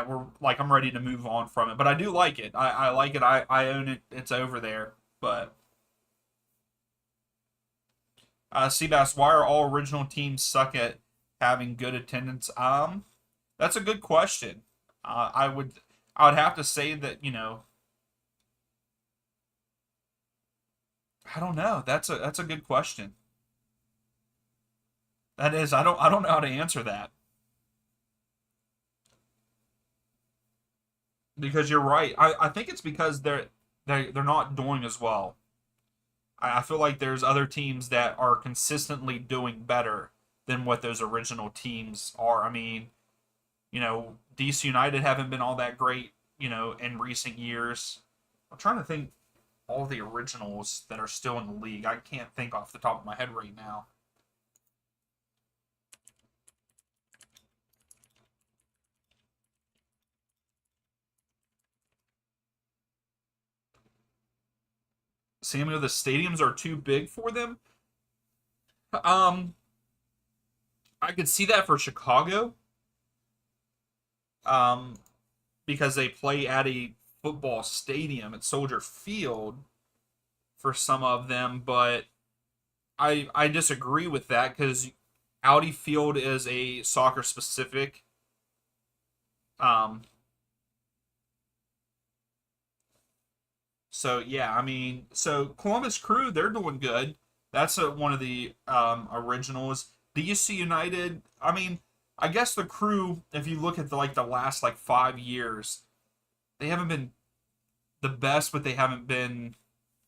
we're like I'm ready to move on from it. But I do like it. I like it. I own it. It's over there. But Seabass, why are all original teams suck at having good attendance? That's a good question. I would have to say that I don't know. That's a good question. That is I don't know how to answer that because you're right. I think it's because they're not doing as well. I feel like there's other teams that are consistently doing better than what those original teams are. I mean, DC United haven't been all that great, in recent years. I'm trying to think all the originals that are still in the league. I can't think off the top of my head right now. Samuel, the stadiums are too big for them. Um, I could see that for Chicago. Um, because they play at a football stadium at Soldier Field for some of them, but I disagree with that because Audi Field is a soccer specific. Um, so yeah, I mean, so Columbus Crew they're doing good. That's one of the originals. DC United, I mean, I guess the Crew, if you look at the last 5 years, they haven't been the best, but they haven't been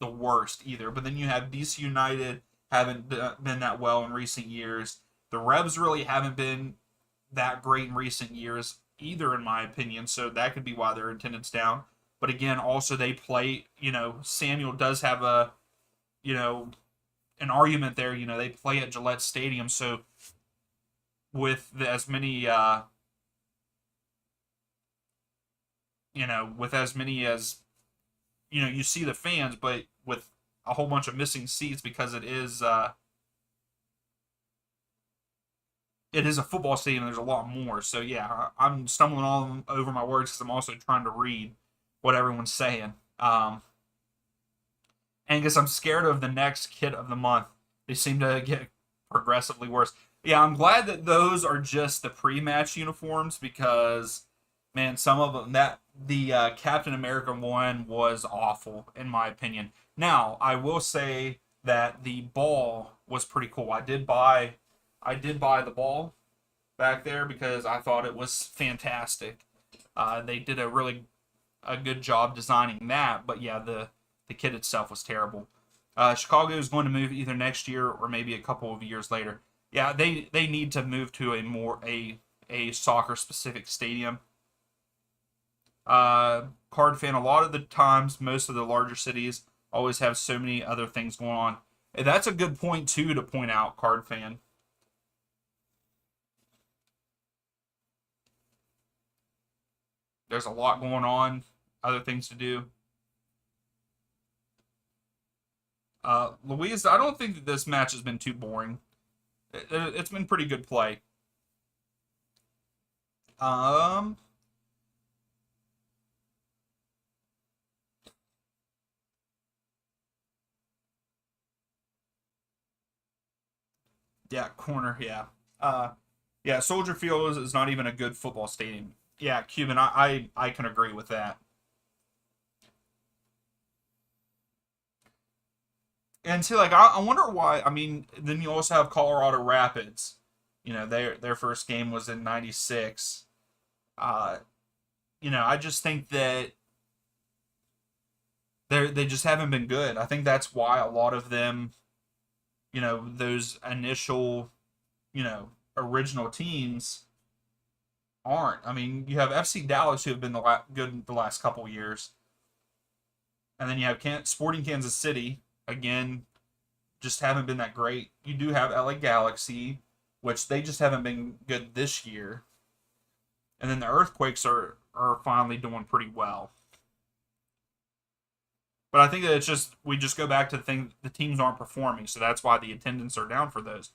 the worst either. But then you have DC United haven't been that well in recent years. The Revs really haven't been that great in recent years either, in my opinion. So that could be why their attendance down. But again, also they play. Samuel does have you know an argument there. They play at Gillette Stadium, so with as many with as many as you see the fans, but with a whole bunch of missing seats because it is a football stadium. There's a lot more. So yeah, I'm stumbling all over my words because I'm also trying to read what everyone's saying. Angus, I'm scared of the next kit of the month. They seem to get progressively worse. Yeah, I'm glad that those are just the pre-match uniforms because, man, some of them that the Captain America one was awful in my opinion. Now, I will say that the ball was pretty cool. I did buy the ball back there because I thought it was fantastic. They did a good job designing that, but yeah, the kit itself was terrible. Chicago is going to move either next year or maybe a couple of years later. Yeah, they need to move to a soccer specific stadium. Card fan, a lot of the times, most of the larger cities always have so many other things going on. And that's a good point too to point out, card fan. There's a lot going on, other things to do. Louise, I don't think that this match has been too boring. It's been pretty good play. Um, yeah, corner, yeah. Yeah, Soldier Field is not even a good football stadium. Yeah, Cuban, I can agree with that. And see, like, I wonder why. I mean, then you also have Colorado Rapids. Their first game was in '96. Uh, I just think that they just haven't been good. I think that's why a lot of them, those initial, original teams aren't. I mean, you have FC Dallas who have been good the last couple years, and then you have Sporting Kansas City again, just haven't been that great. You do have LA Galaxy, which they just haven't been good this year, and then the Earthquakes are finally doing pretty well. But I think that it's just we just go back to the thing the teams aren't performing, so that's why the attendance are down for those.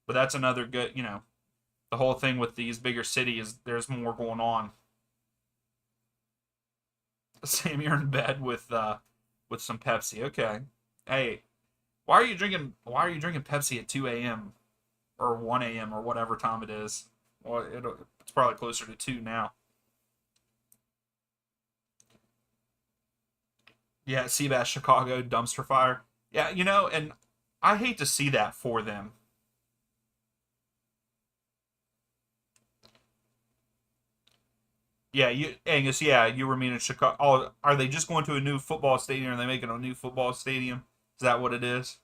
But that's another good, the whole thing with these bigger cities. There's more going on. Sam, you're in bed with some Pepsi. Okay. Hey, why are you drinking Pepsi at 2 a.m. or 1 a.m. or whatever time it is? Well, it's probably closer to 2 now. Yeah, Seabass Chicago dumpster fire. Yeah, and I hate to see that for them. Yeah, Angus. Yeah, you were meaning Chicago. Oh, are they just going to a new football stadium? Are they making a new football stadium? Is that what it is?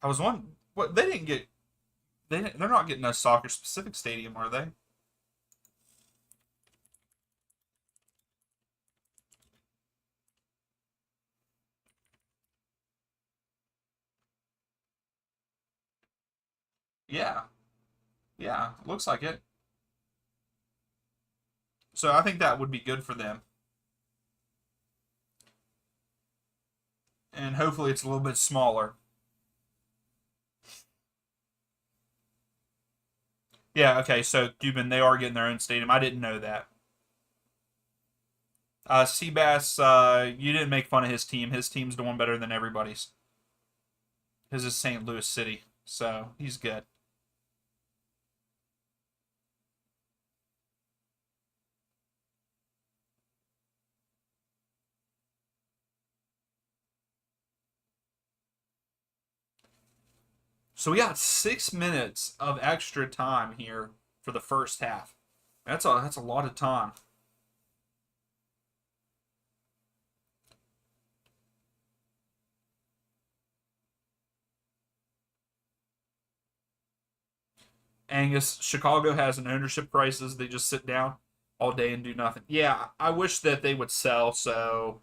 I was wondering. What they didn't get? They're not getting a soccer specific stadium, are they? Yeah, yeah. Looks like it. So I think that would be good for them, and hopefully it's a little bit smaller. Yeah. Okay. So Cuban, they are getting their own stadium. I didn't know that. Seabass, you didn't make fun of his team. His team's doing better than everybody's. His is St. Louis City, so he's good. So we got 6 minutes of extra time here for the first half. That's a lot of time. Angus, Chicago has an ownership crisis. They just sit down. all day and do nothing. Yeah, I wish that they would sell so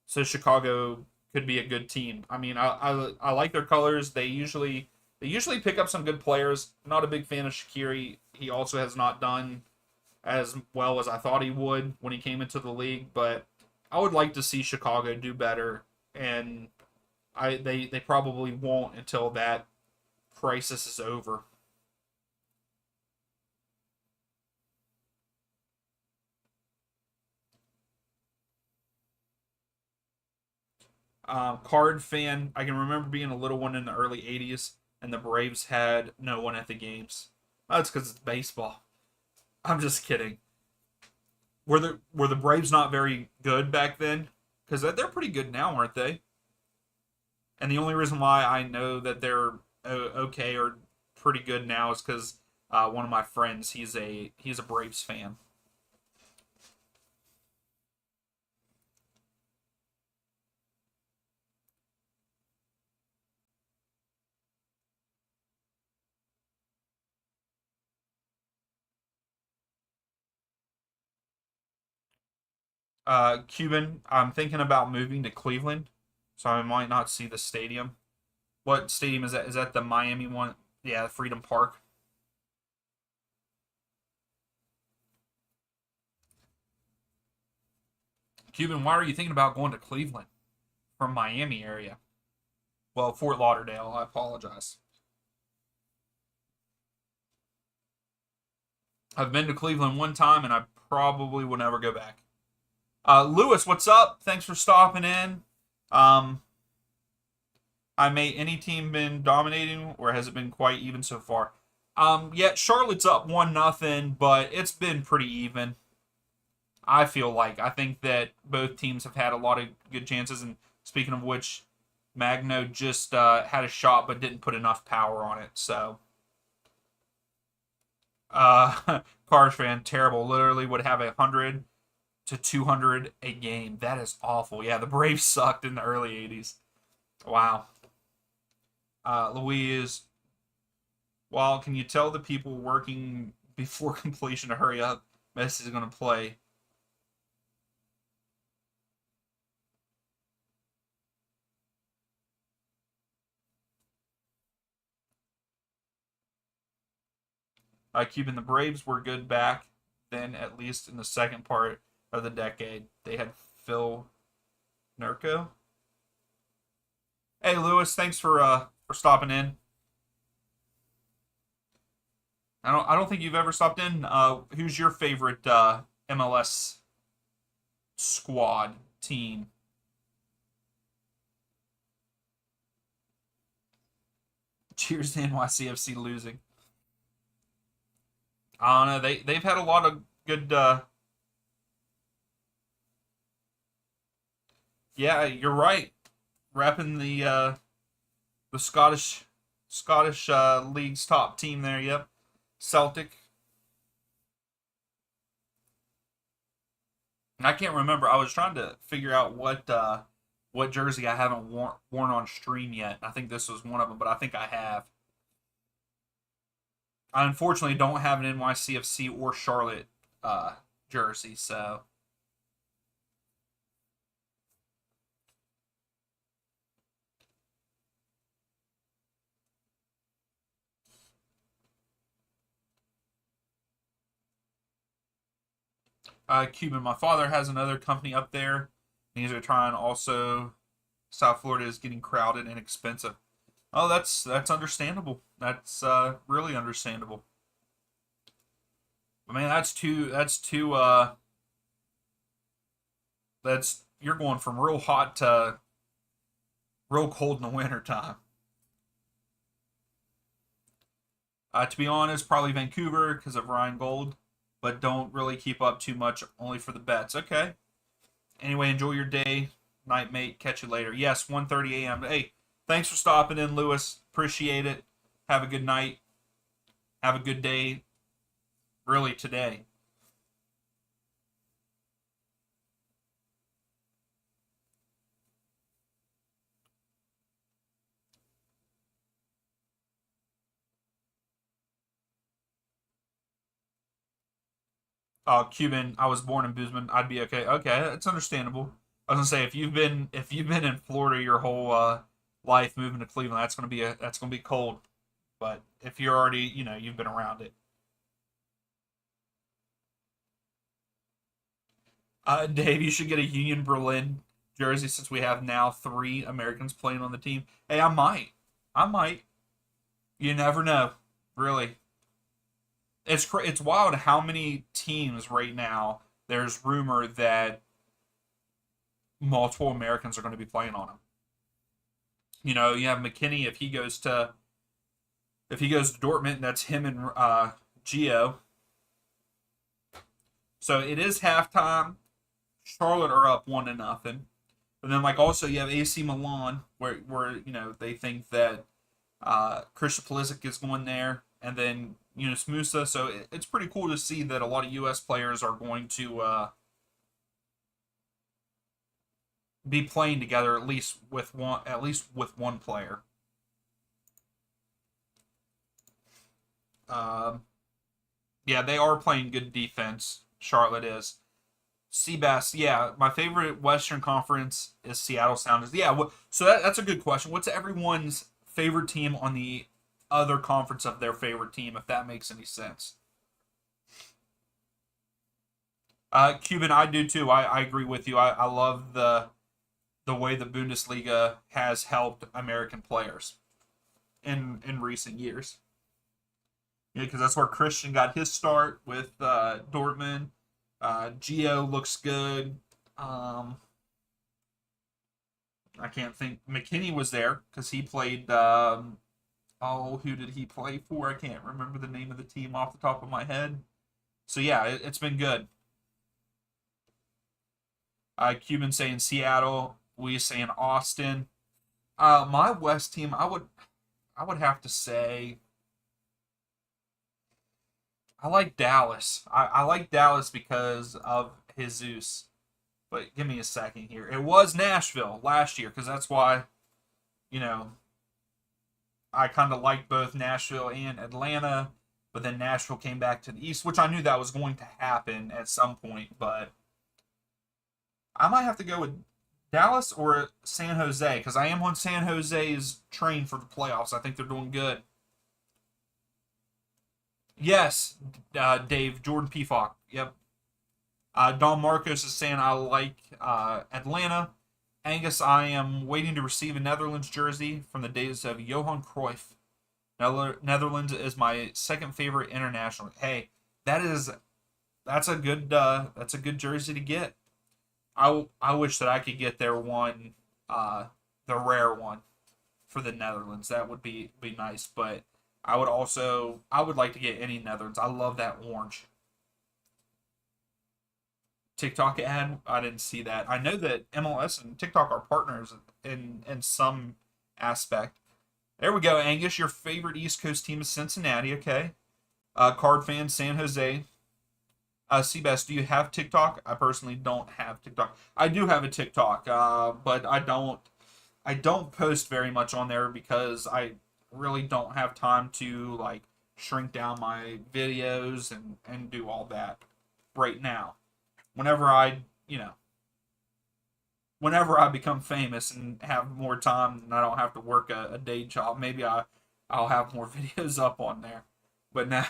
Chicago could be a good team. I mean, I like their colors. They usually pick up some good players. Not a big fan of Shaqiri. He also has not done as well as I thought he would when he came into the league, but I would like to see Chicago do better, and they probably won't until that crisis is over. Card fan, I can remember being a little one in the early '80s, and the Braves had no one at the games. That's because it's baseball. I'm just kidding. Were the Braves not very good back then? Because they're pretty good now, aren't they? And the only reason why I know that they're okay or pretty good now is because one of my friends he's a Braves fan. Cuban, I'm thinking about moving to Cleveland, so I might not see the stadium. What stadium is that? Is that the Miami one? Yeah, Freedom Park. Cuban, why are you thinking about going to Cleveland from Miami area? Well, Fort Lauderdale. I apologize. I've been to Cleveland one time, and I probably will never go back. Lewis, what's up? Thanks for stopping in. Um, I may any team been dominating, or has it been quite even so far? Yeah, Charlotte's up 1-0, but it's been pretty even. I feel like I think that both teams have had a lot of good chances. And speaking of which, Magno just had a shot but didn't put enough power on it. So, Cars fan, terrible. Literally would have 100 to 200 a game. That is awful. Yeah, the Braves sucked in the early '80s. Wow. Louise, well, can you tell the people working before completion to hurry up? Messi is going to play. Keeping the Braves were good back then, at least in the second part of the decade. They had Phil Nurko. Hey, Lewis, thanks for stopping in. I don't think you've ever stopped in. Who's your favorite MLS squad team? Cheers to NYCFC losing. I don't know. They've had a lot of good. Yeah, you're right. Repping the Scottish league's top team there. Yep, Celtic. And I can't remember. I was trying to figure out what jersey I haven't worn on stream yet. I think this was one of them, but I think I have. I unfortunately don't have an NYCFC or Charlotte jersey, so Cuban. My father has another company up there. And he's trying also. South Florida is getting crowded and expensive. Oh, that's understandable. That's really understandable. But man, that's you're going from real hot to real cold in the winter time. To be honest, probably Vancouver because of Ryan Gold, but don't really keep up too much, only for the bets. Okay. Anyway, enjoy your day, night, mate. Catch you later. Yes, 1:30 a.m. Hey, thanks for stopping in, Lewis. Appreciate it. Have a good night. Have a good day. Really today. Cuban. I was born in Boozman. I'd be okay. Okay, it's understandable. I was gonna say if you've been in Florida your whole life, moving to Cleveland, that's gonna be cold. But if you're already, you've been around it. Dave, you should get a Union Berlin jersey since we have now three Americans playing on the team. Hey, I might. I might. You never know. Really. It's wild how many teams right now there's rumor that multiple Americans are going to be playing on them. You have McKinney if he goes to Dortmund, that's him and Gio. So it is halftime. Charlotte are up 1-0. But then, like, also you have AC Milan, where they think that Christian Pulisic is going there, and then Yunus Musa. So it's pretty cool to see that a lot of U.S. players are going to be playing together at least with one player. Um, yeah, they are playing good defense. Charlotte is. Seabass, yeah, my favorite Western Conference is Seattle Sounders. Yeah, so that's a good question. What's everyone's favorite team on the other conference of their favorite team, if that makes any sense? Cuban, I do too. I agree with you. I love the way the Bundesliga has helped American players in recent years. Yeah, because that's where Christian got his start with Dortmund. Geo looks good. I can't think. McKinney was there because he played. Who did he play for? I can't remember the name of the team off the top of my head. So yeah, it's been good. Cuban saying Seattle. We saying Austin. My West team, I would have to say I like Dallas. I like Dallas because of Jesus. But give me a second here. It was Nashville last year because that's why you know I kind of liked both Nashville and Atlanta. But then Nashville came back to the East, which I knew that was going to happen at some point. But I might have to go with Dallas or San Jose because I am on San Jose's train for the playoffs. I think they're doing good. Yes, Dave, Jordan Peacock. Yep. Don Marcos is saying I like Atlanta. Angus, I am waiting to receive a Netherlands jersey from the days of Johan Cruyff. Netherlands is my second favorite international. Hey, that is that's a good jersey to get. I wish that I could get their one, the rare one for the Netherlands. That would be nice. But I would like to get any Netherlands. I love that orange. TikTok ad. I didn't see that. I know that MLS and TikTok are partners in some aspect. There we go, Angus. Your favorite East Coast team is Cincinnati. Okay. Card fan, San Jose. Seabass, do you have TikTok? I personally don't have TikTok. I do have a TikTok, but I don't post very much on there because I really don't have time to like shrink down my videos and do all that right now. Whenever I you know whenever I become famous and have more time and I don't have to work a day job, maybe I'll have more videos up on there. But now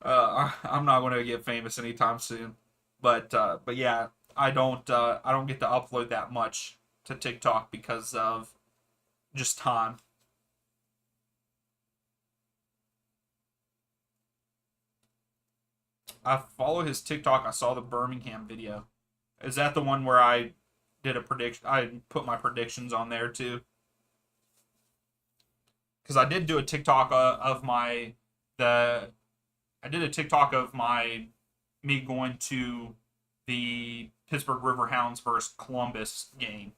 I'm not going to get famous anytime soon. But yeah, I don't get to upload that much to TikTok because of just time. I follow his TikTok. I saw the Birmingham video. Is that the one where I did a prediction? I put my predictions on there too. Because I did do a TikTok of my the I did a TikTok of my me going to the Pittsburgh Riverhounds versus Columbus game.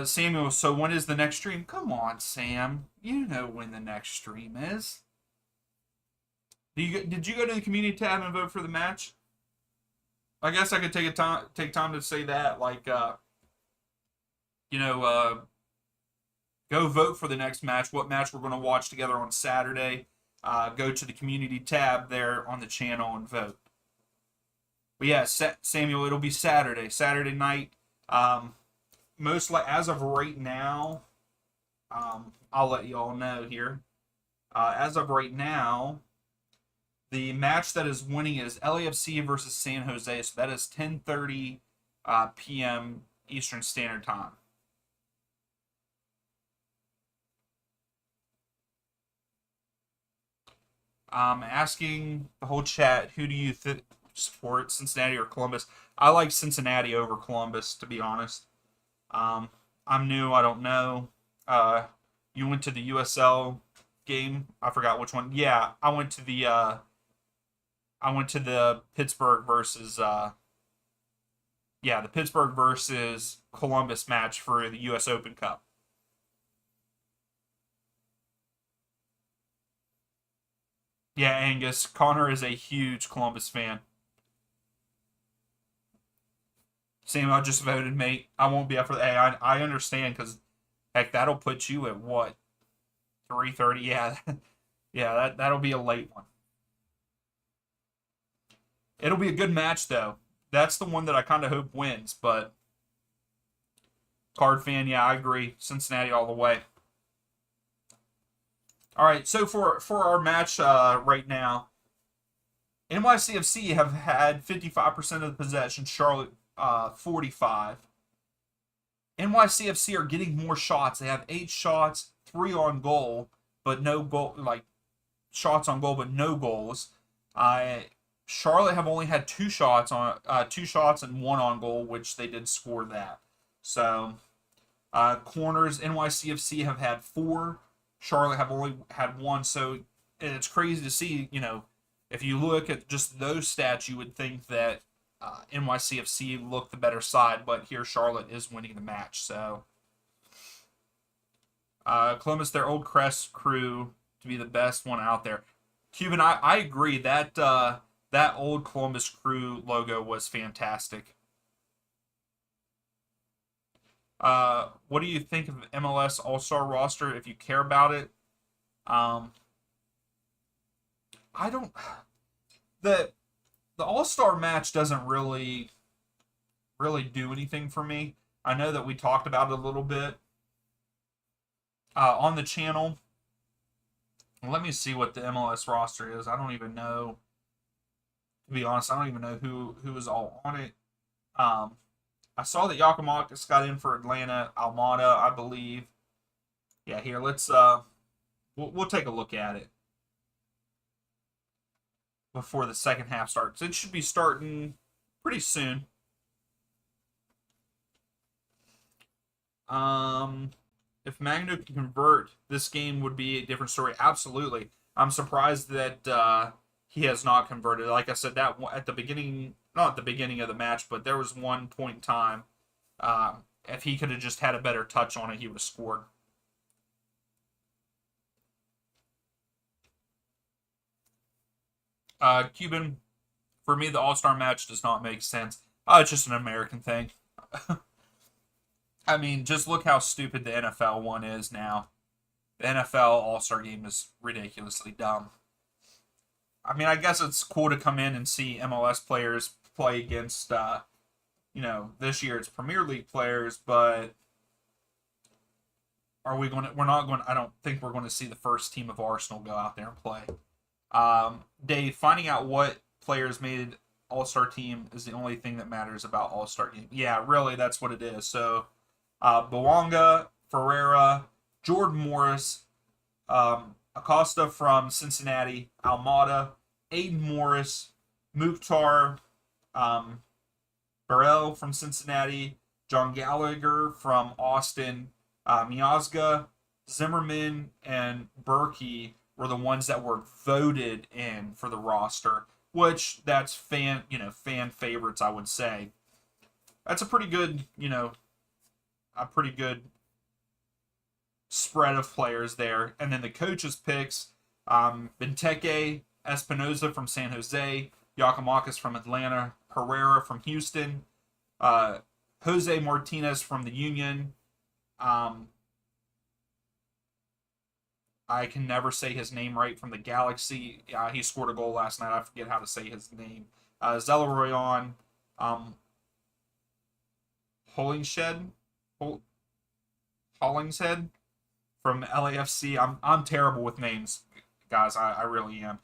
Samuel, so when is the next stream? Come on, Sam. You know when the next stream is. Did you go to the community tab and vote for the match? I guess I could take time to say that, like, you know, go vote for the next match. What match we're going to watch together on Saturday? go to the community tab there on the channel and vote. But yeah, Samuel, it'll be Saturday night. Most like as of right now, I'll let you all know here. As of right now, the match that is winning is LAFC versus San Jose. So that is 10:30 p.m. Eastern Standard Time. Asking the whole chat, who do you support, Cincinnati or Columbus? I like Cincinnati over Columbus, to be honest. I'm new, I don't know. You went to the USL game. I forgot which one. Yeah, I went to the Pittsburgh versus the Pittsburgh versus Columbus match for the US Open Cup. Yeah, Angus. Connor is a huge Columbus fan. Sam, I just voted, mate. I won't be up for the. Hey, I understand because, heck, that'll put you at what, 3:30? Yeah, yeah, that'll be a late one. It'll be a good match though. That's the one that I kind of hope wins. But Card fan, yeah, I agree. Cincinnati all the way. All right, so for our match right now, NYCFC have had 55% of the possession. Charlotte 45. NYCFC are getting more shots. They have 8 shots, 3 on goal, but no goal. Like shots on goal, but no goals. Charlotte have only had 2 shots and 1 on goal, which they did score that. So corners, NYCFC have had 4. Charlotte have only had 1. So it's crazy to see. If you look at just those stats, you would think that NYCFC looked the better side, but here Charlotte is winning the match. So Columbus, their old crest crew, to be the best one out there. Cuban, I agree that that old Columbus crew logo was fantastic. What do you think of MLS All-Star roster if you care about it? I don't. The All-Star match doesn't really do anything for me. I know that we talked about it a little bit on the channel. Let me see what the MLS roster is. I don't even know. To be honest, I don't even know who is all on it. I saw that Yakimakis got in for Atlanta, Almada, I believe. Yeah, here let's we'll take a look at it before the second half starts. It should be starting pretty soon. If Magno can convert, this game would be a different story. Absolutely. I'm surprised that he has not converted. Like I said, that at the beginning, not at the beginning of the match, but there was one point in time. If he could have just had a better touch on it, he would have scored. Cuban, for me, the All-Star match does not make sense. It's just an American thing. I mean, just look how stupid the NFL one is now. The NFL All-Star game is ridiculously dumb. I mean, I guess it's cool to come in and see MLS players play against, this year it's Premier League players, but we're not going, I don't think we're going to see the first team of Arsenal go out there and play. Dave, finding out what players made All-Star team is the only thing that matters about All-Star game. Yeah, really, that's what it is. So, Bouanga, Ferreira, Jordan Morris, Acosta from Cincinnati, Almada, Aiden Morris, Mukhtar, Burrell from Cincinnati, John Gallagher from Austin, Miazga, Zimmerman, and Berkey were the ones that were voted in for the roster, which that's fan favorites, I would say. That's a pretty good, spread of players there. And then the coaches' picks, Benteke Espinoza from San Jose, Yakimakis from Atlanta, Herrera from Houston, Jose Martinez from the Union, I can never say his name right, from the Galaxy. He scored a goal last night. I forget how to say his name. Zelleroyon, um, Hollingshed, Hol- Hollingshead from LAFC. I'm terrible with names, guys. I really am.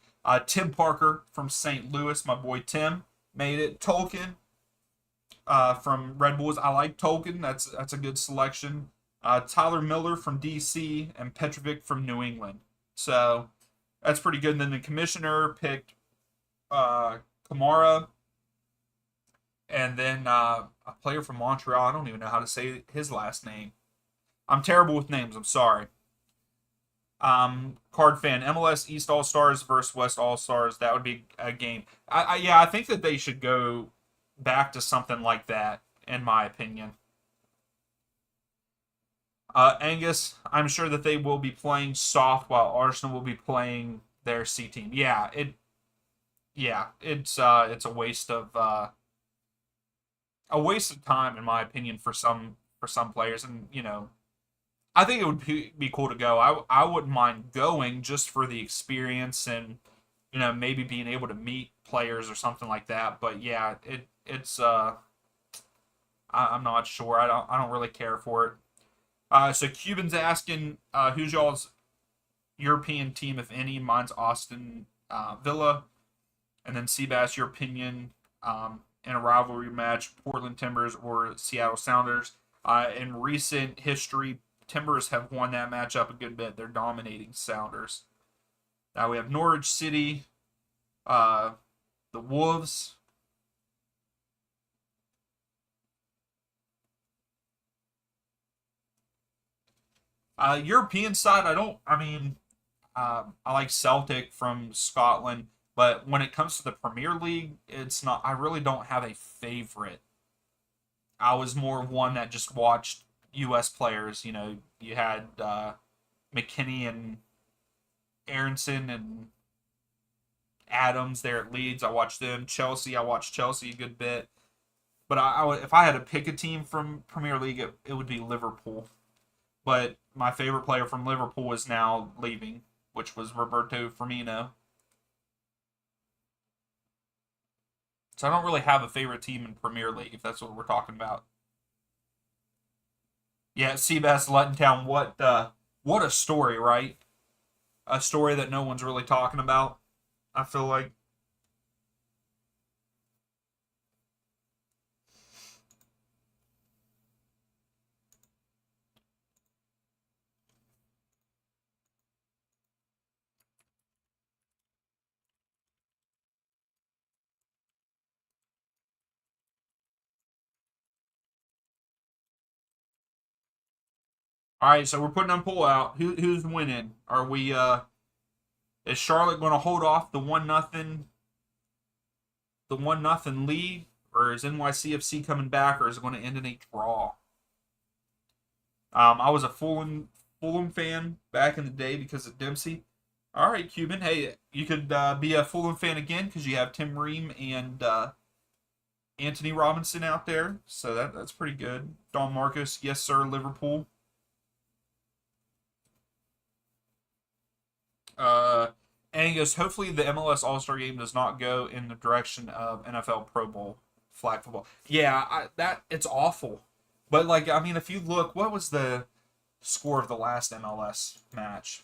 Tim Parker from St. Louis, my boy Tim, made it. Tolkien from Red Bulls. I like Tolkien. That's a good selection. Tyler Miller from DC and Petrovic from New England. So that's pretty good. And then the commissioner picked Kamara, and then a player from Montreal. I don't even know how to say his last name. I'm terrible with names. I'm sorry. Card fan, MLS East All Stars versus West All Stars. That would be a game. Yeah, I think that they should go back to something like that, in my opinion. Angus, I'm sure that they will be playing soft while Arsenal will be playing their C team. Yeah, it's a waste of time, in my opinion, for some players. And I think it would be cool to go. I wouldn't mind going just for the experience, and maybe being able to meet players or something like that. But yeah, I'm not sure. I don't really care for it. So Cuban's asking, who's y'all's European team, if any? Mine's Austin Villa, and then Seabass, your opinion in a rivalry match, Portland Timbers or Seattle Sounders. In recent history, Timbers have won that matchup a good bit. They're dominating Sounders. Now we have Norwich City, the Wolves. European side, I don't. I mean, I like Celtic from Scotland, but when it comes to the Premier League, it's not. I really don't have a favorite. I was more one that just watched U.S. players. You had McKinney and Aronson and Adams there at Leeds. I watched them. Chelsea, I watched Chelsea a good bit. But if I had to pick a team from Premier League, it would be Liverpool. But my favorite player from Liverpool is now leaving, which was Roberto Firmino. So I don't really have a favorite team in Premier League, if that's what we're talking about. Yeah, Seabass Lutton what a story, right? A story that no one's really talking about, I feel like. All right, so we're putting a poll out. Who's winning? Are we is Charlotte going to hold off the one nothing lead, or is NYCFC coming back, or is it going to end in a draw? I was a Fulham fan back in the day because of Dempsey. All right, Cuban. Hey, you could be a Fulham fan again because you have Tim Ream and Anthony Robinson out there, so that's pretty good. Don Marcos, yes sir, Liverpool. Uh, Angus, hopefully the MLS All Star Game does not go in the direction of NFL Pro Bowl flag football. Yeah, that it's awful. But like, I mean, if you look, what was the score of the last MLS match?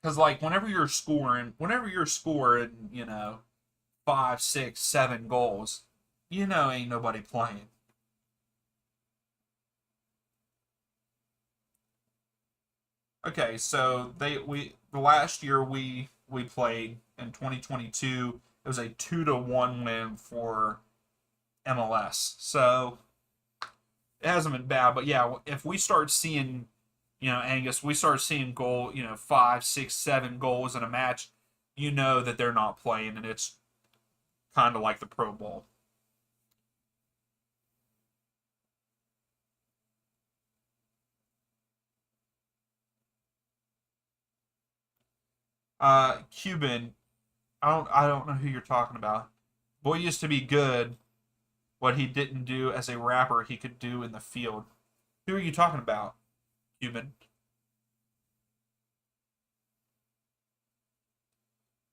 Because like, whenever you're scoring, 5, 6, 7 goals, ain't nobody playing. Okay, so the last year we played in 2022, it was a 2-1 win for MLS. So it hasn't been bad, but yeah, if we start seeing, Angus, we start seeing 5, 6, 7 goals in a match, you know that they're not playing, and it's kind of like the Pro Bowl. Cuban, I don't know who you're talking about. Boy used to be good. What he didn't do as a rapper, he could do in the field. Who are you talking about, Cuban?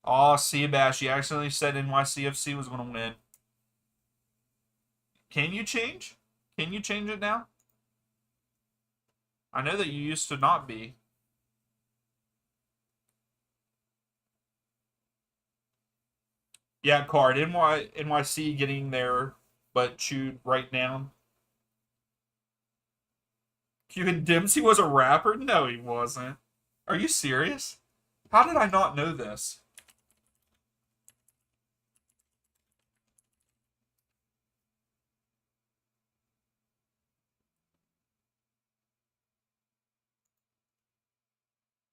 Oh, Seabass, you accidentally said NYCFC was going to win. Can you change? Can you change it now? I know that you used to not be. Yeah, card. NYC getting their butt chewed right down. Cuban Dempsey was a rapper? No, he wasn't. Are you serious? How did I not know this?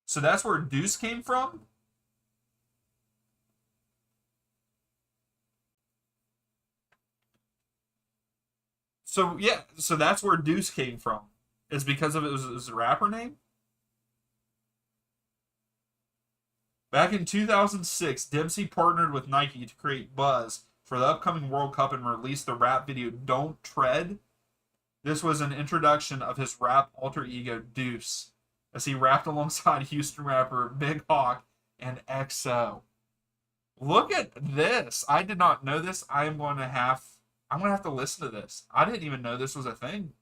So that's where Deuce came from? So yeah, so that's where Deuce came from. Is because of it was his rapper name? Back in 2006, Dempsey partnered with Nike to create buzz for the upcoming World Cup and released the rap video Don't Tread. This was an introduction of his rap alter ego Deuce, as he rapped alongside Houston rapper Big Hawk and XO. Look at this. I did not know this. I'm gonna have to listen to this. I didn't even know this was a thing.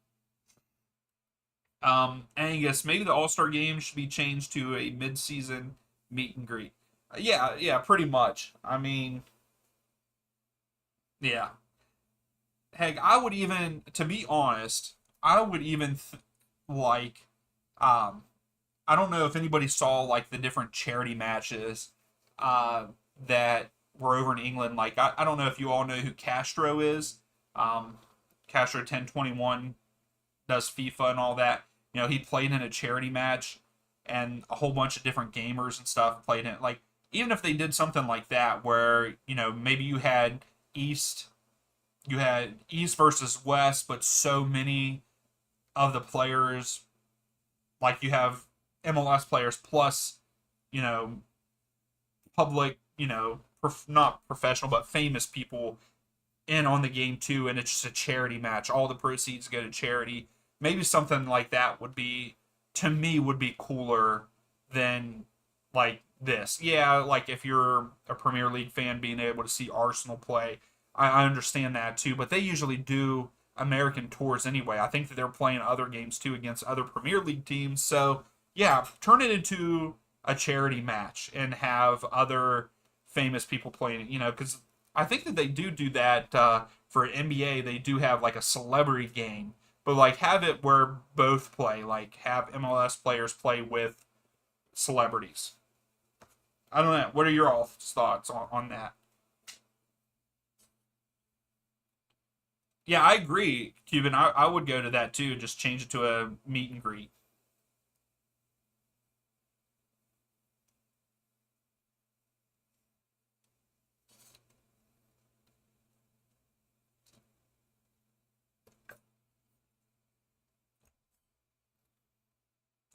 Angus, maybe the All Star game should be changed to a mid season meet and greet. Yeah, yeah, pretty much. I mean, yeah. Heck, I would even, to be honest, I would even like, um, I don't know if anybody saw like the different charity matches, uh, that were over in England. Like, I don't know if you all know who Castro is. Um, Castro 1021 does FIFA and all that. You know, he played in a charity match, and a whole bunch of different gamers and stuff played in it. Like, even if they did something like that, where maybe you had East versus West, but so many of the players, like you have MLS players plus, you know, public, not professional but famous people in on the game too, and it's just a charity match. All the proceeds go to charity. Maybe something like that would be, to me, would be cooler than like this. Yeah, like if you're a Premier League fan, being able to see Arsenal play, I understand that too. But they usually do American tours anyway. I think that they're playing other games too against other Premier League teams. So yeah, turn it into a charity match and have other famous people playing. Because I think that they do that for NBA. They do have like a celebrity game, but like have it where both play. Like have MLS players play with celebrities. I don't know. What are your all thoughts on that? Yeah, I agree, Cuban. I would go to that too. Just change it to a meet and greet.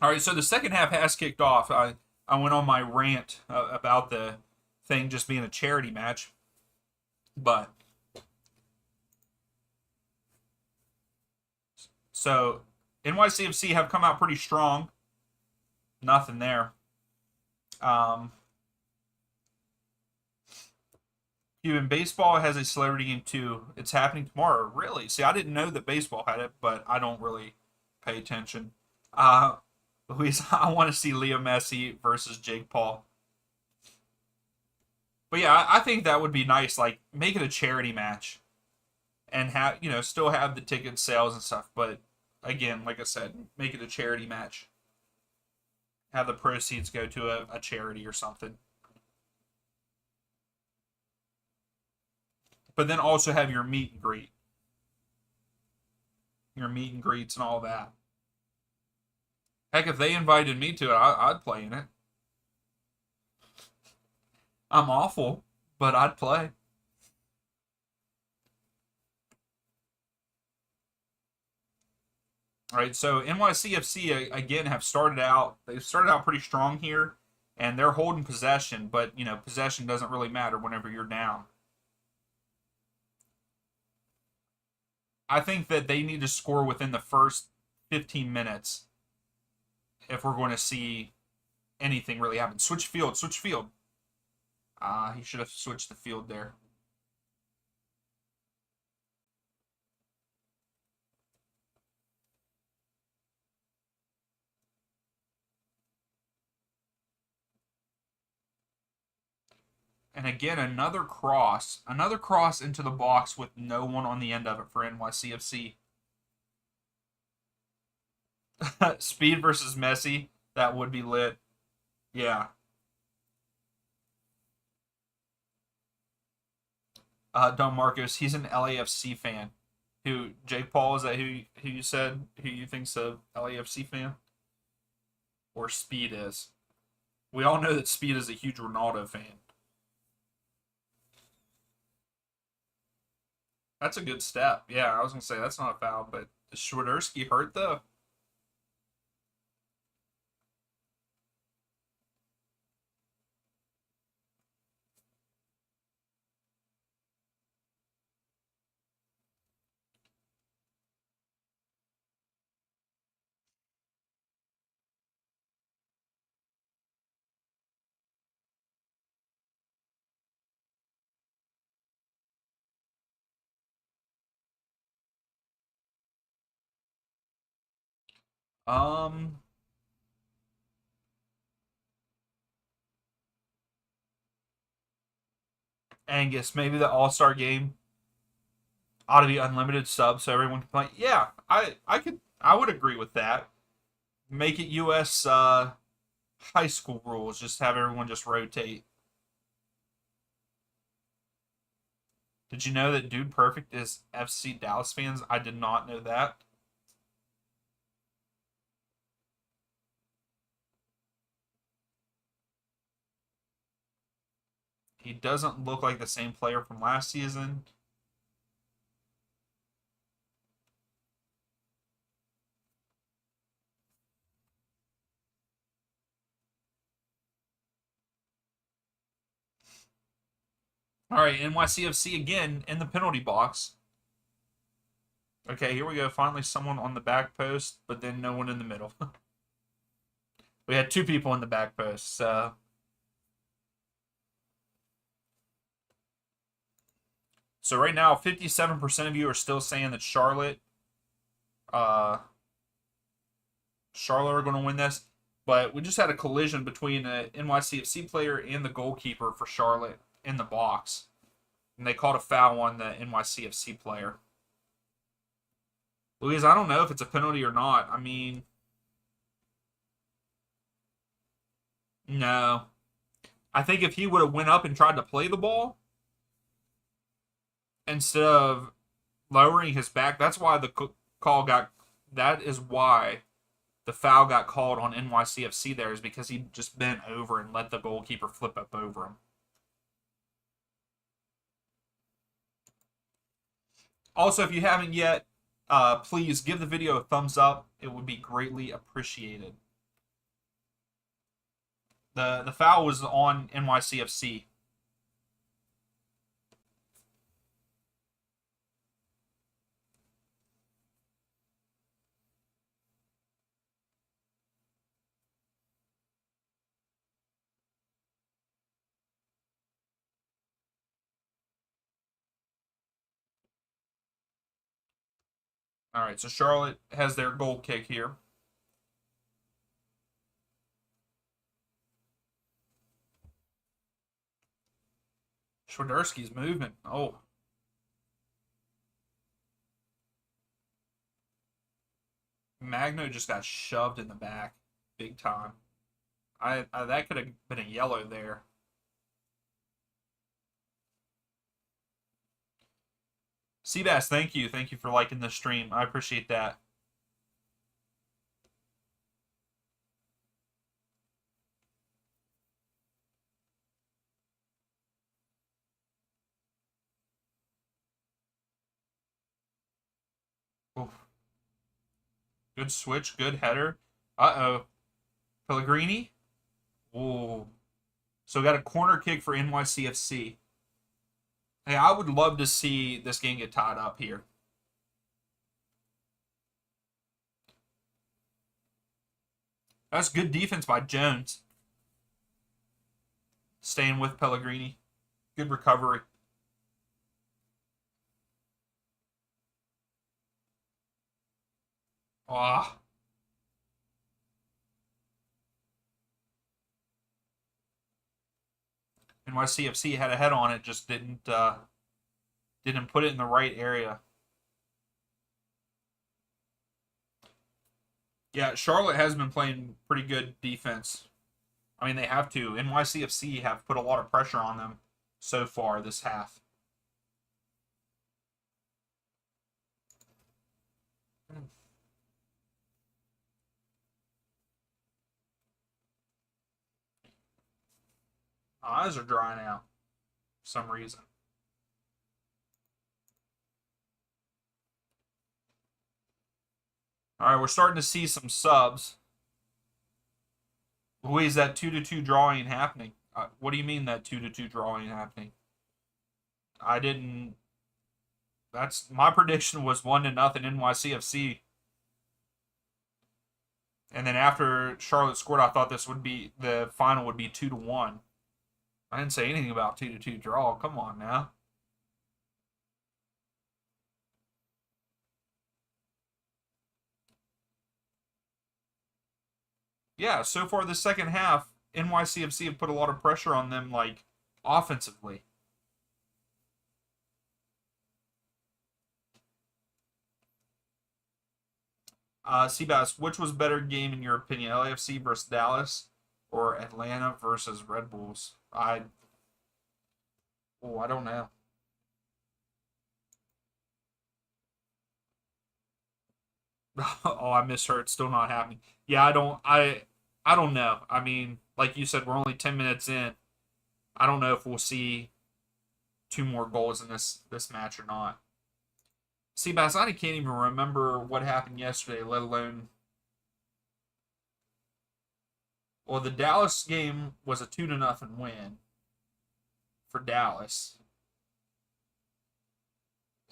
All right, so the second half has kicked off. I went on my rant about the thing just being a charity match, but so NYCFC have come out pretty strong. Nothing there. Um, Even baseball has a celebrity game too. It's happening tomorrow. Really? See, I didn't know that baseball had it, but I don't really pay attention. Uh, Luis, I want to see Leo Messi versus Jake Paul. But yeah, I think that would be nice. Like, make it a charity match and have still have the ticket sales and stuff. But again, like I said, make it a charity match. Have the proceeds go to a charity or something. But then also have your meet and greets and all that. Heck, if they invited me to it, I'd play in it. I'm awful, but I'd play. All right, so NYCFC again have started out. They've started out pretty strong here, and they're holding possession. But possession doesn't really matter whenever you're down. I think that they need to score within the first 15 minutes if we're going to see anything really happen. Switch field, switch field. He should have switched the field there. And again, another cross into the box with no one on the end of it for NYCFC. Speed versus Messi, that would be lit. Yeah. Don Marcos, he's an LAFC fan. Who, Jake Paul, is that who you said who you think's a LAFC fan? Or Speed is? We all know that Speed is a huge Ronaldo fan. That's a good step. Yeah, I was gonna say that's not a foul, but is Swiderski hurt though? Um, Angus, maybe the All Star game ought to be unlimited subs so everyone can play. Yeah, I would agree with that. Make it U.S. High school rules. Just have everyone just rotate. Did you know that Dude Perfect is FC Dallas fans? I did not know that. He doesn't look like the same player from last season. All right, NYCFC again in the penalty box. Okay, here we go. Finally, someone on the back post, but then no one in the middle. We had two people in the back post. So right now, 57% of you are still saying that uh, Charlotte are going to win this. But we just had a collision between an NYCFC player and the goalkeeper for Charlotte in the box. And they called a foul on the NYCFC player. Louise, I don't know if it's a penalty or not. I mean, no. I think if he would have went up and tried to play the ball instead of lowering his back, that's why the call got. That is why the foul got called on NYCFC there, is because he just bent over and let the goalkeeper flip up over him. Also, if you haven't yet, please give the video a thumbs up. It would be greatly appreciated. The foul was on NYCFC. All right, so Charlotte has their goal kick here. Swiderski's moving. Oh. Magno just got shoved in the back. Big time. That could have been a yellow there. Seabass, thank you. Thank you for liking the stream. I appreciate that. Oof. Good switch, good header. Uh-oh. Pellegrini? Ooh. So we got a corner kick for NYCFC. Hey, I would love to see this game get tied up here. That's good defense by Jones. Staying with Pellegrini. Good recovery. Ah. NYCFC had a head on it, just didn't put it in the right area. Yeah, Charlotte has been playing pretty good defense. I mean, they have to. NYCFC have put a lot of pressure on them so far this half. My eyes are drying out for some reason. All right, we're starting to see some subs. Louise, that 2-2 drawing happening? What do you mean that 2-2 drawing happening? I didn't. That's my prediction was 1-0 NYCFC. And then after Charlotte scored, I thought this would be the final would be 2-1. I didn't say anything about 2-2 draw. Come on now. Yeah, so far the second half, NYCFC have put a lot of pressure on them, like offensively. Seabass, which was better game in your opinion, LAFC versus Dallas or Atlanta versus Red Bulls? I don't know. Oh, I misheard. It's still not happening. Yeah, I don't know. I mean, like you said, we're only 10 minutes in. I don't know if we'll see two more goals in this match or not. Seabass, I can't even remember what happened yesterday, let alone. Well, the Dallas game was a 2-0 win for Dallas.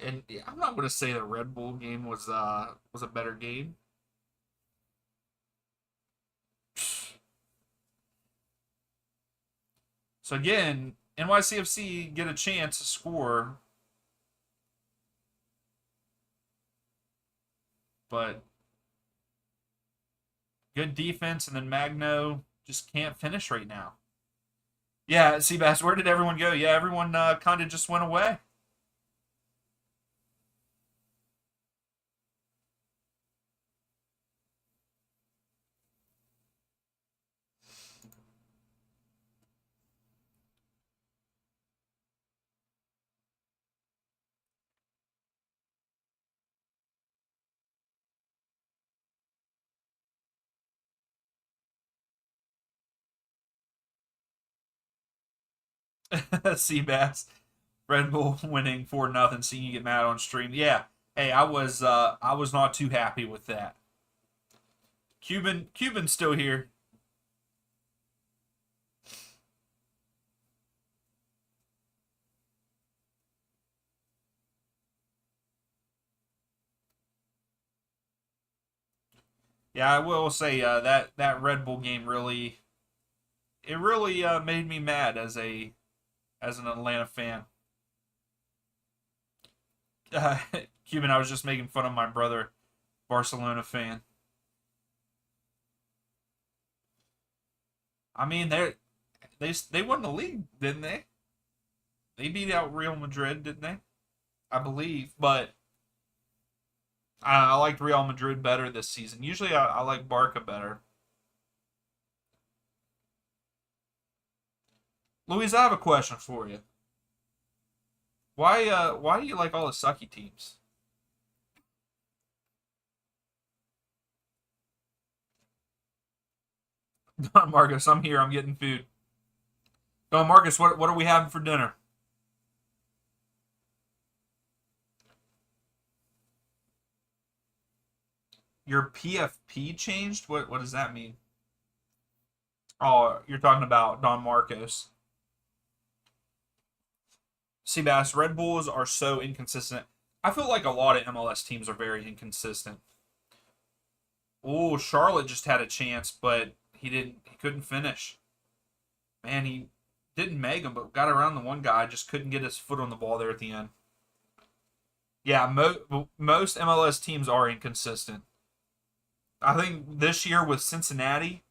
And yeah, I'm not going to say the Red Bull game was a better game. So again, NYCFC get a chance to score, but good defense, and then Magno just can't finish right now. Yeah, Seabass, where did everyone go? Yeah, everyone kind of just went away. Seabass, Red Bull winning 4-0, seeing you get mad on stream. Yeah, hey, I was not too happy with that. Cuban's still here. Yeah, I will say that Red Bull game really made me mad as an Atlanta fan. Uh, Cuban, I was just making fun of my brother, Barcelona fan. I mean, they won the league, didn't they? They beat out Real Madrid, didn't they? I believe, but I liked Real Madrid better this season. Usually, I like Barca better. Luis, I have a question for you. Why do you like all the sucky teams? Don Marcus, I'm here. I'm getting food. Don Marcus, what are we having for dinner? Your PFP changed? What does that mean? Oh, you're talking about Don Marcos. Seabass, Red Bulls are so inconsistent. I feel like a lot of MLS teams are very inconsistent. Oh, Charlotte just had a chance, but he didn't. He couldn't finish. Man, he didn't make him, but got around the one guy. Just couldn't get his foot on the ball there at the end. Yeah, most MLS teams are inconsistent. I think this year with Cincinnati,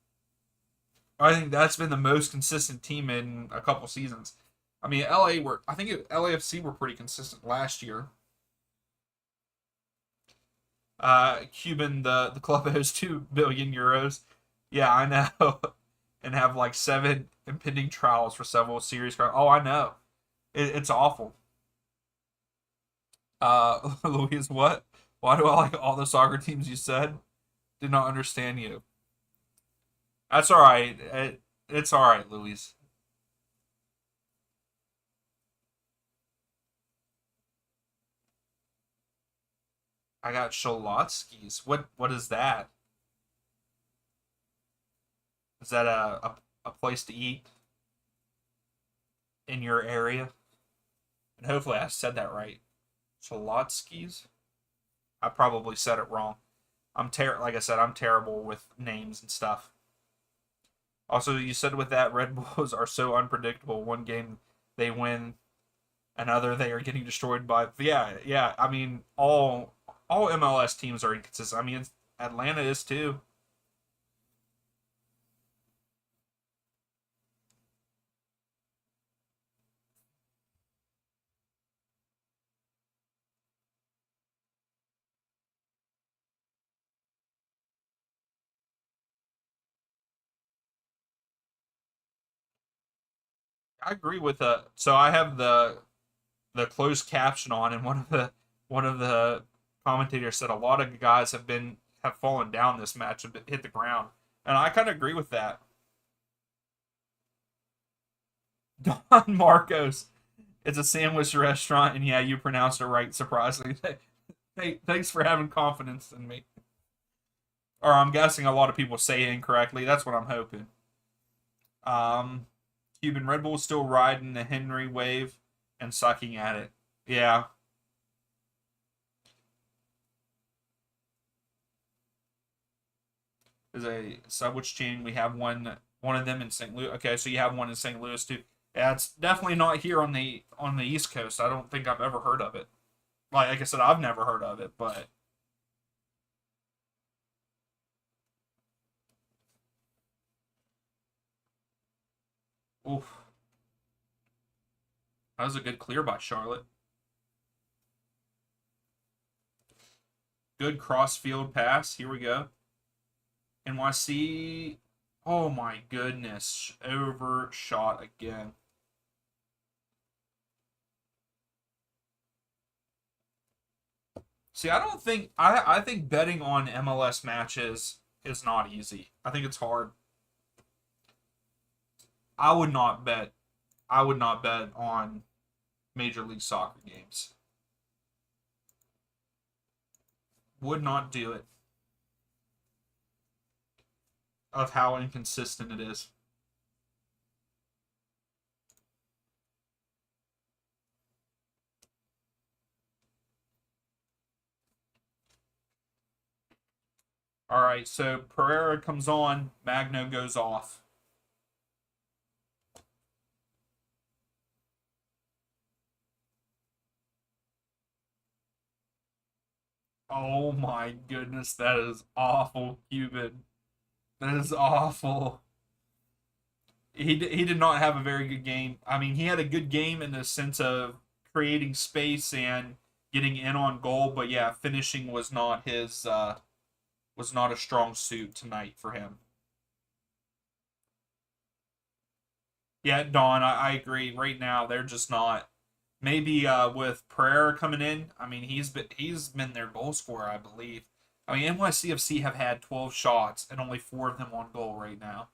I think that's been the most consistent team in a couple seasons. I mean, I think LAFC were pretty consistent last year. Cuban, the club owes 2 billion euros. Yeah, I know, and have like 7 impending trials for several serious crimes. Oh, I know, it's awful. Louise, what? Why do I like all the soccer teams you said? Did not understand you. That's all right. It's all right, Louise. I got Shalotskis. What is that? Is that a place to eat in your area? And hopefully I said that right. Shalotskis? I probably said it wrong. Like I said, I'm terrible with names and stuff. Also, you said with that Red Bulls are so unpredictable. One game they win, another they are getting destroyed by. Yeah, yeah. I mean, all MLS teams are inconsistent. I mean, Atlanta is too. I agree with So I have the closed caption on, and one of the commentators said a lot of guys have fallen down this match and hit the ground, and I kind of agree with that. Don Marcos, it's a sandwich restaurant, and yeah, you pronounced it right. Surprisingly, hey, thanks for having confidence in me. Or I'm guessing a lot of people say it incorrectly. That's what I'm hoping. Um, Cuban Red Bull still riding the Henry wave and sucking at it. Yeah, is a sandwich chain. We have one of them in St. Louis. Okay, so you have one in St. Louis too. Yeah, it's definitely not here on the East Coast. I don't think I've ever heard of it. Like I said, I've never heard of it, but oof, that was a good clear by Charlotte. Good cross field pass. Here we go. NYC. Oh my goodness, overshot again. See, I think betting on MLS matches is not easy. I think it's hard. I would not bet. I would not bet on Major League Soccer games. Would not do it. Of how inconsistent it is. All right, so Pereira comes on, Magno goes off. Oh my goodness, that is awful, Cuban. That is awful. He did not have a very good game. I mean, he had a good game in the sense of creating space and getting in on goal, but yeah, finishing was not a strong suit tonight for him. Yeah, Don, I agree. Right now, they're just not. Maybe with Pereira coming in, I mean he's been their goal scorer, I believe. I mean NYCFC have had 12 shots and only 4 of them on goal right now.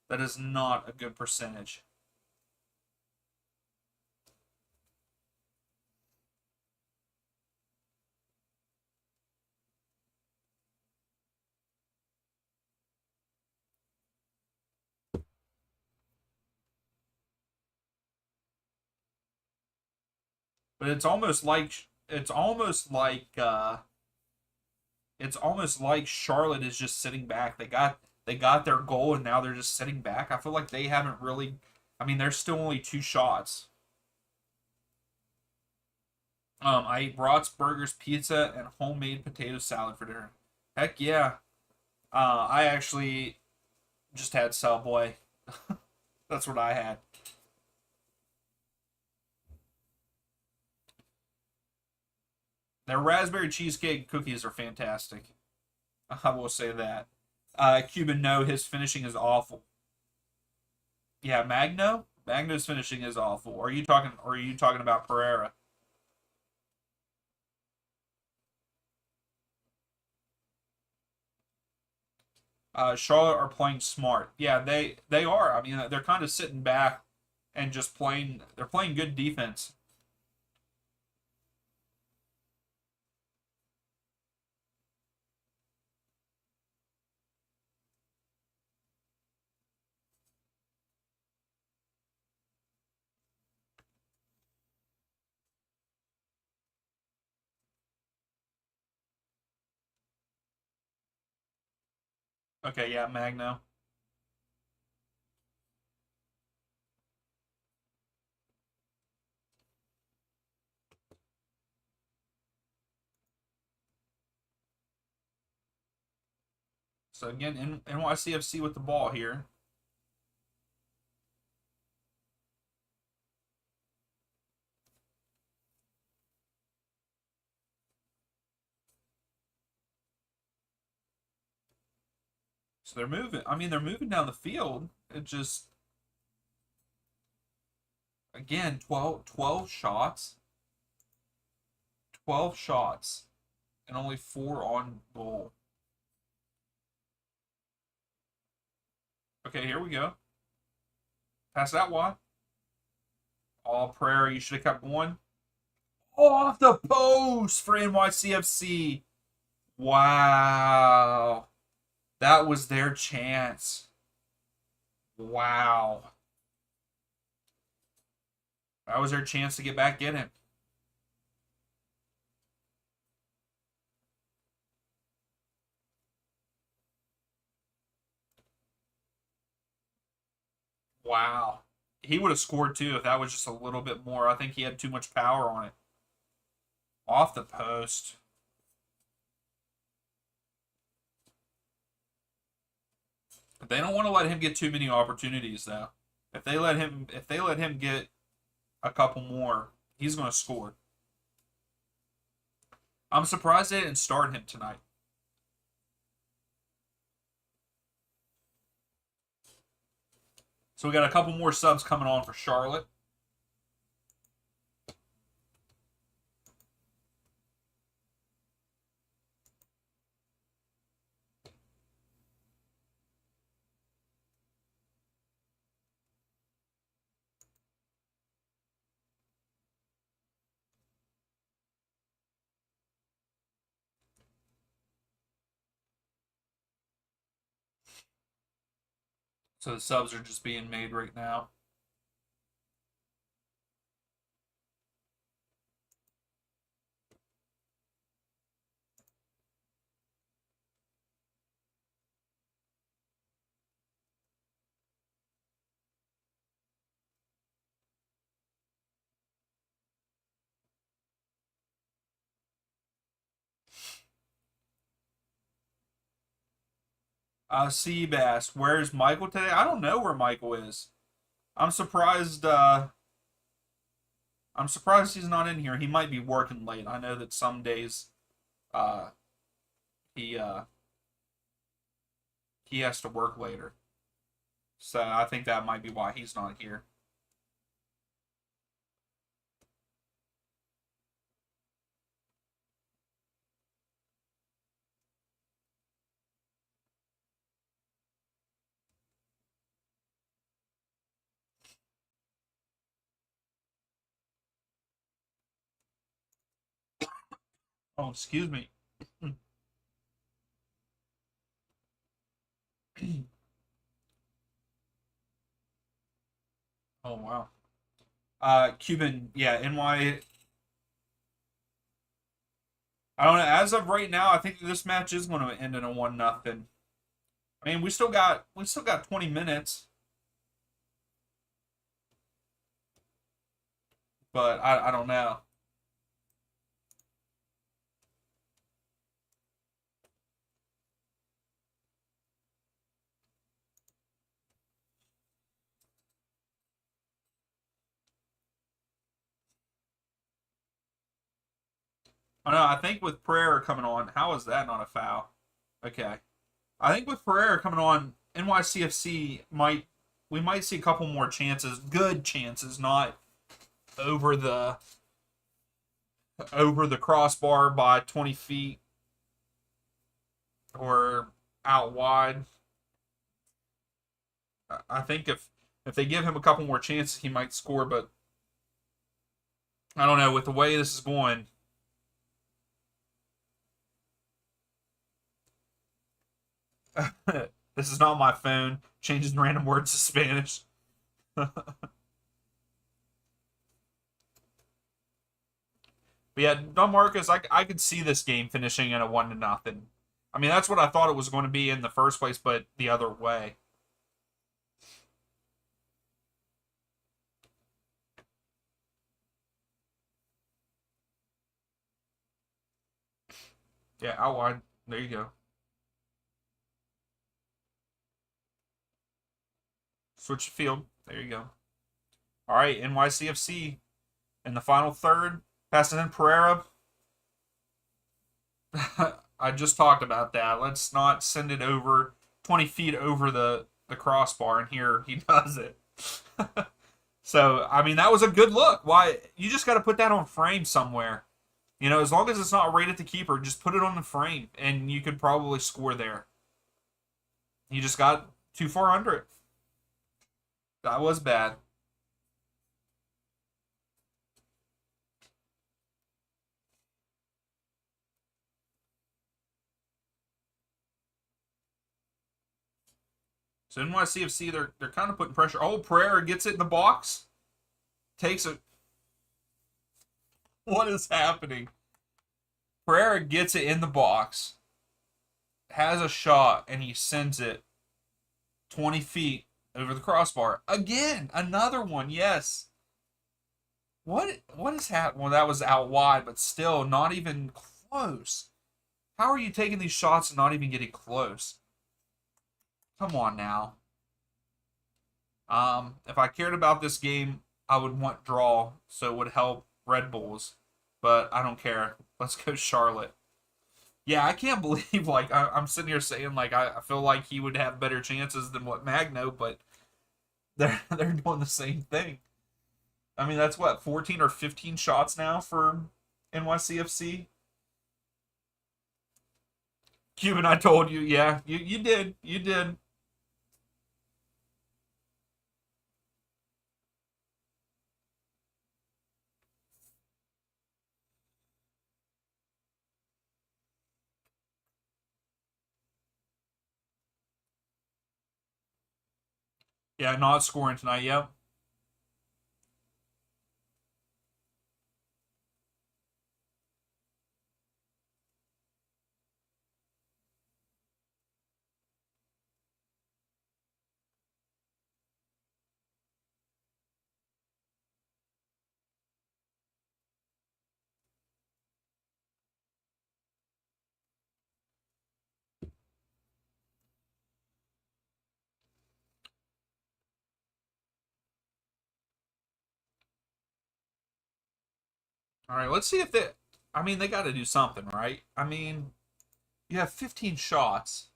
That is not a good percentage. But it's almost like it's almost like Charlotte is just sitting back. They got their goal and now they're just sitting back. I feel like they haven't really. I mean, there's still only 2 shots. I ate brats, burgers, pizza, and homemade potato salad for dinner. Heck yeah. I actually just had Subway. That's what I had. Their raspberry cheesecake cookies are fantastic. I will say that. Cuban, no, his finishing is awful. Yeah, Magno. Magno's finishing is awful. Are you talking about Pereira? Charlotte are playing smart. Yeah, they are. I mean, they're kind of sitting back and just playing. They're playing good defense. Okay, yeah, Magno. So again, NYCFC with the ball here. So they're moving. I mean, they're moving down the field. It just again 12 shots, 12 shots, and only 4 on goal. Okay, here we go. Pass that one. All prayer. You should have kept going. Off the post for NYCFC. Wow. That was their chance. Wow. That was their chance to get back in it. Wow. He would have scored too if that was just a little bit more. I think he had too much power on it. Off the post. But they don't want to let him get too many opportunities though. If they let him get a couple more, he's going to score. I'm surprised they didn't start him tonight. So we got a couple more subs coming on for Charlotte. So the subs are just being made right now. Seabass, where's Michael today? I don't know where Michael is. I'm surprised. I'm surprised he's not in here. He might be working late. I know that some days, uh, he he has to work later. So I think that might be why he's not here. Oh, excuse me. Oh wow. Cuban, yeah, NY. I don't know. As of right now, I think this match is going to end in a 1-0. I mean, we still got 20 minutes, but I don't know. I don't know. I think with Pereira coming on, how is that not a foul? Okay. I think with Pereira coming on, NYCFC might see a couple more chances, good chances, not over the over the crossbar by 20 feet or out wide. I think if they give him a couple more chances, he might score. But I don't know. With the way this is going, this is not my phone. Changes random words to Spanish. But yeah, Don Marcos, I could see this game finishing in a 1-0. I mean, that's what I thought it was going to be in the first place, but the other way. Yeah, out wide. There you go. Switch the field. There you go. All right, NYCFC in the final third. Passing in Pereira. I just talked about that. Let's not send it over 20 feet over the crossbar, and here he does it. So, I mean, that was a good look. Why? You just got to put that on frame somewhere. You know, as long as it's not right at the keeper, just put it on the frame, and you could probably score there. You just got too far under it. That was bad. So NYCFC, they're kind of putting pressure. Oh, Pereira gets it in the box, takes it. What is happening? Pereira gets it in the box, has a shot, and he sends it 20 feet over the crossbar. Again, another one. Yes. What is happening? Well, that was out wide, but still not even close. How are you taking these shots and not even getting close? Come on now. If I cared about this game, I would want draw, so it would help Red Bulls. But I don't care. Let's go Charlotte. Yeah, I can't believe I'm sitting here saying I feel like he would have better chances than what Magno, but they're doing the same thing. I mean, that's what 14 or 15 shots now for NYCFC. Cuban, I told you, yeah, you did. Yeah, not scoring tonight. Yep. All right, let's see if they. I mean, they got to do something, right? I mean, you have 15 shots.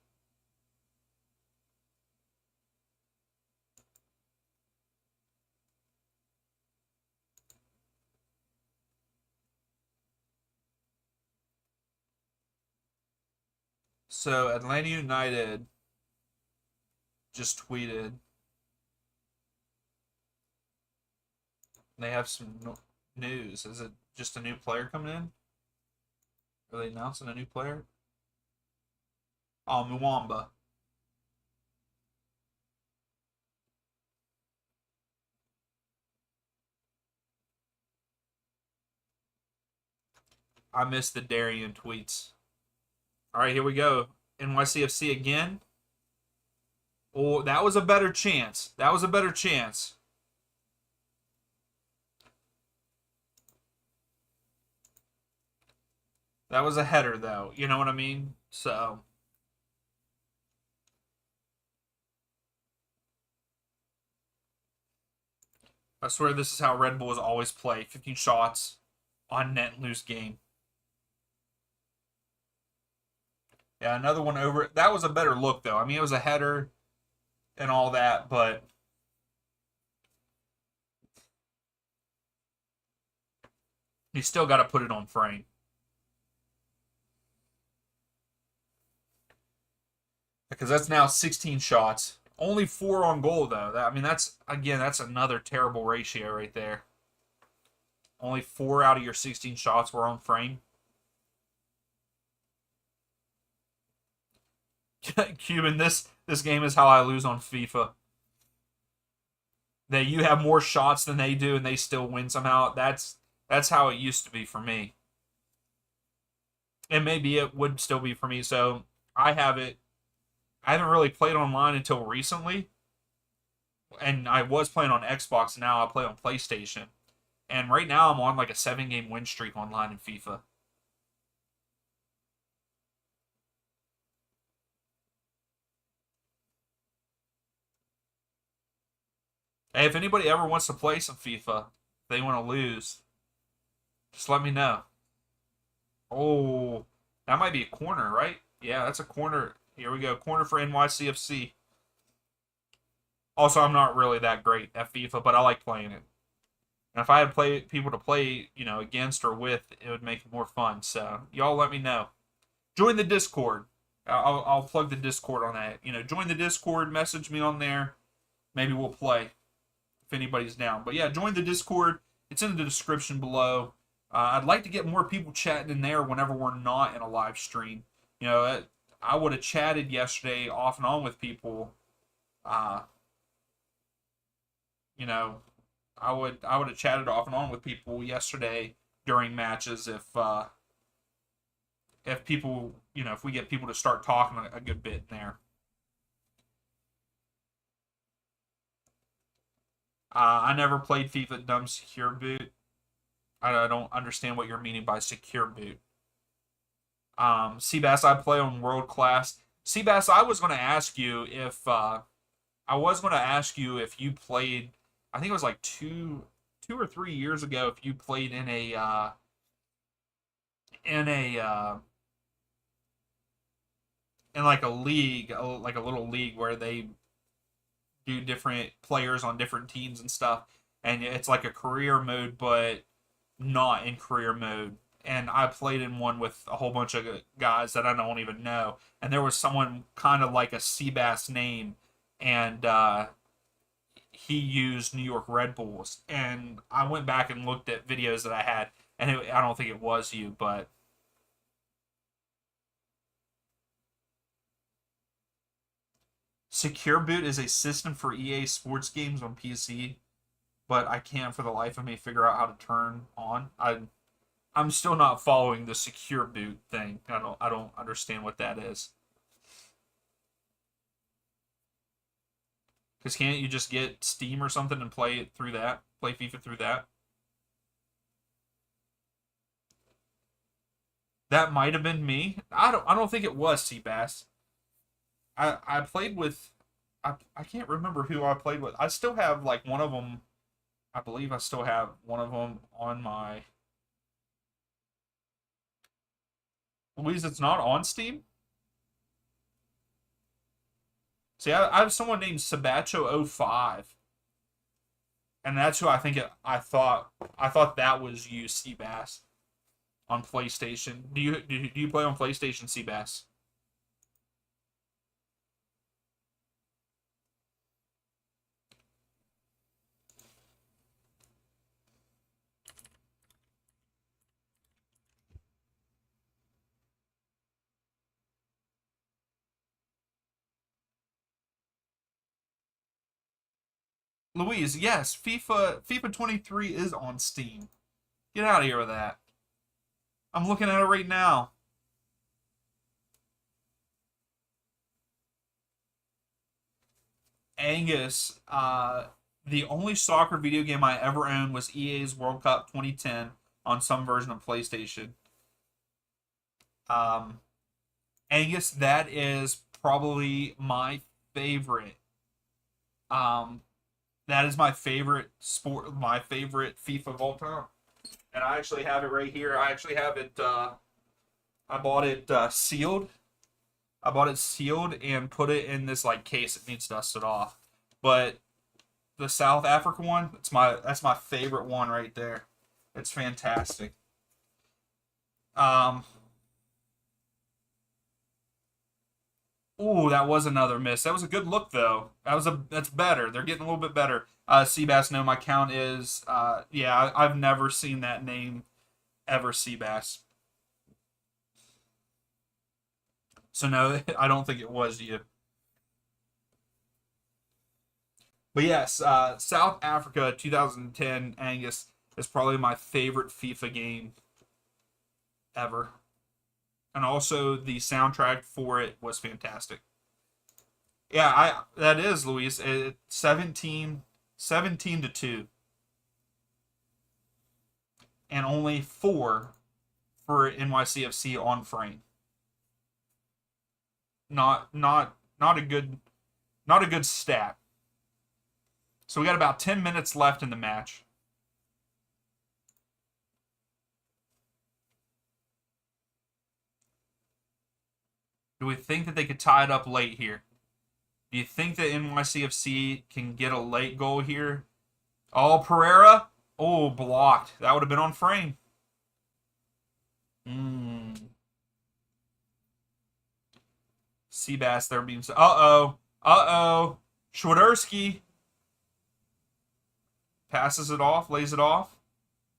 So Atlanta United just tweeted they have some news. Is it just a new player coming in? Are they announcing a new player? Oh, Muwamba. I missed the Darian tweets. All right, here we go. NYCFC again. Oh, that was a better chance. That was a better chance. That was a header, though. You know what I mean? So. I swear this is how Red Bulls always play. 15 shots on net and lose game. Yeah, another one over. That was a better look, though. I mean, it was a header and all that, but you still got to put it on frame. Because that's now 16 shots. Only 4 on goal, though. I mean, that's another terrible ratio right there. Only 4 out of your 16 shots were on frame. Cuban, this game is how I lose on FIFA. That you have more shots than they do and they still win somehow. That's how it used to be for me. And maybe it would still be for me. So I haven't really played online until recently. And I was playing on Xbox, and now I play on PlayStation. And right now I'm on like a 7-game win streak online in FIFA. Hey, if anybody ever wants to play some FIFA, if they want to lose, just let me know. Oh, that might be a corner, right? Yeah, that's a corner. Here we go. Corner for NYCFC. Also, I'm not really that great at FIFA, but I like playing it. And if I had people to play, against or with, it would make it more fun. So, y'all let me know. Join the Discord. I'll plug the Discord on that. Join the Discord, message me on there. Maybe we'll play if anybody's down. But yeah, join the Discord. It's in the description below. I'd like to get more people chatting in there whenever we're not in a live stream. I would have chatted yesterday off and on with people. I would have chatted off and on with people yesterday during matches if people, if we get people to start talking a good bit in there. I never played FIFA Dumb Secure Boot. I don't understand what you're meaning by secure boot. Seabass, I play on World Class. Seabass, I was going to ask you if you played. I think it was like 2 or 3 years ago. If you played in a in like a league, like a little league where they do different players on different teams and stuff, and it's like a career mode, but not in career mode. And I played in one with a whole bunch of guys that I don't even know, and there was someone kind of like a Seabass name, and he used New York Red Bulls, and I went back and looked at videos that I had, and I don't think it was you, but Secure Boot is a system for EA sports games on PC, but I can't for the life of me figure out how to turn on. I'm still not following the Secure Boot thing. I don't understand what that is. Because can't you just get Steam or something and play it through that? Play FIFA through that? That might have been me. I don't think it was Seabass. I played with I can't remember who I played with. I still have like one of them. I believe I still have one of them on my Louise, it's not on Steam? See, I have someone named Sabacho05. And that's who I think I thought that was you, Seabass, on PlayStation. Do you play on PlayStation, Seabass? Louise, yes, FIFA 23 is on Steam. Get out of here with that. I'm looking at it right now. Angus, the only soccer video game I ever owned was EA's World Cup 2010 on some version of PlayStation. Um, Angus, that is probably my favorite. Um, that is my favorite sport, my favorite FIFA of all time. And I actually have it right here. I actually have it. I bought it sealed. I bought it sealed and put it in this like case. It needs dusted off. But the South Africa one, that's my favorite one right there. It's fantastic. Um, Ooh, that was another miss. That was a good look though. That's better. They're getting a little bit better. Seabass, no, my count is yeah. I've never seen that name ever, Seabass. So no, I don't think it was you. But yes, South Africa 2010 Angus is probably my favorite FIFA game ever. And also the soundtrack for it was fantastic. Yeah, I that is Luis. 17 to 2 and only 4 for NYCFC on frame. Not a good stat. So we got about 10 minutes left in the match. Do we think that they could tie it up late here? Do you think that NYCFC can get a late goal here? Oh, Pereira. Oh, blocked. That would have been on frame. Seabass there being... Uh-oh. Uh-oh. Schwaderski passes it off, lays it off.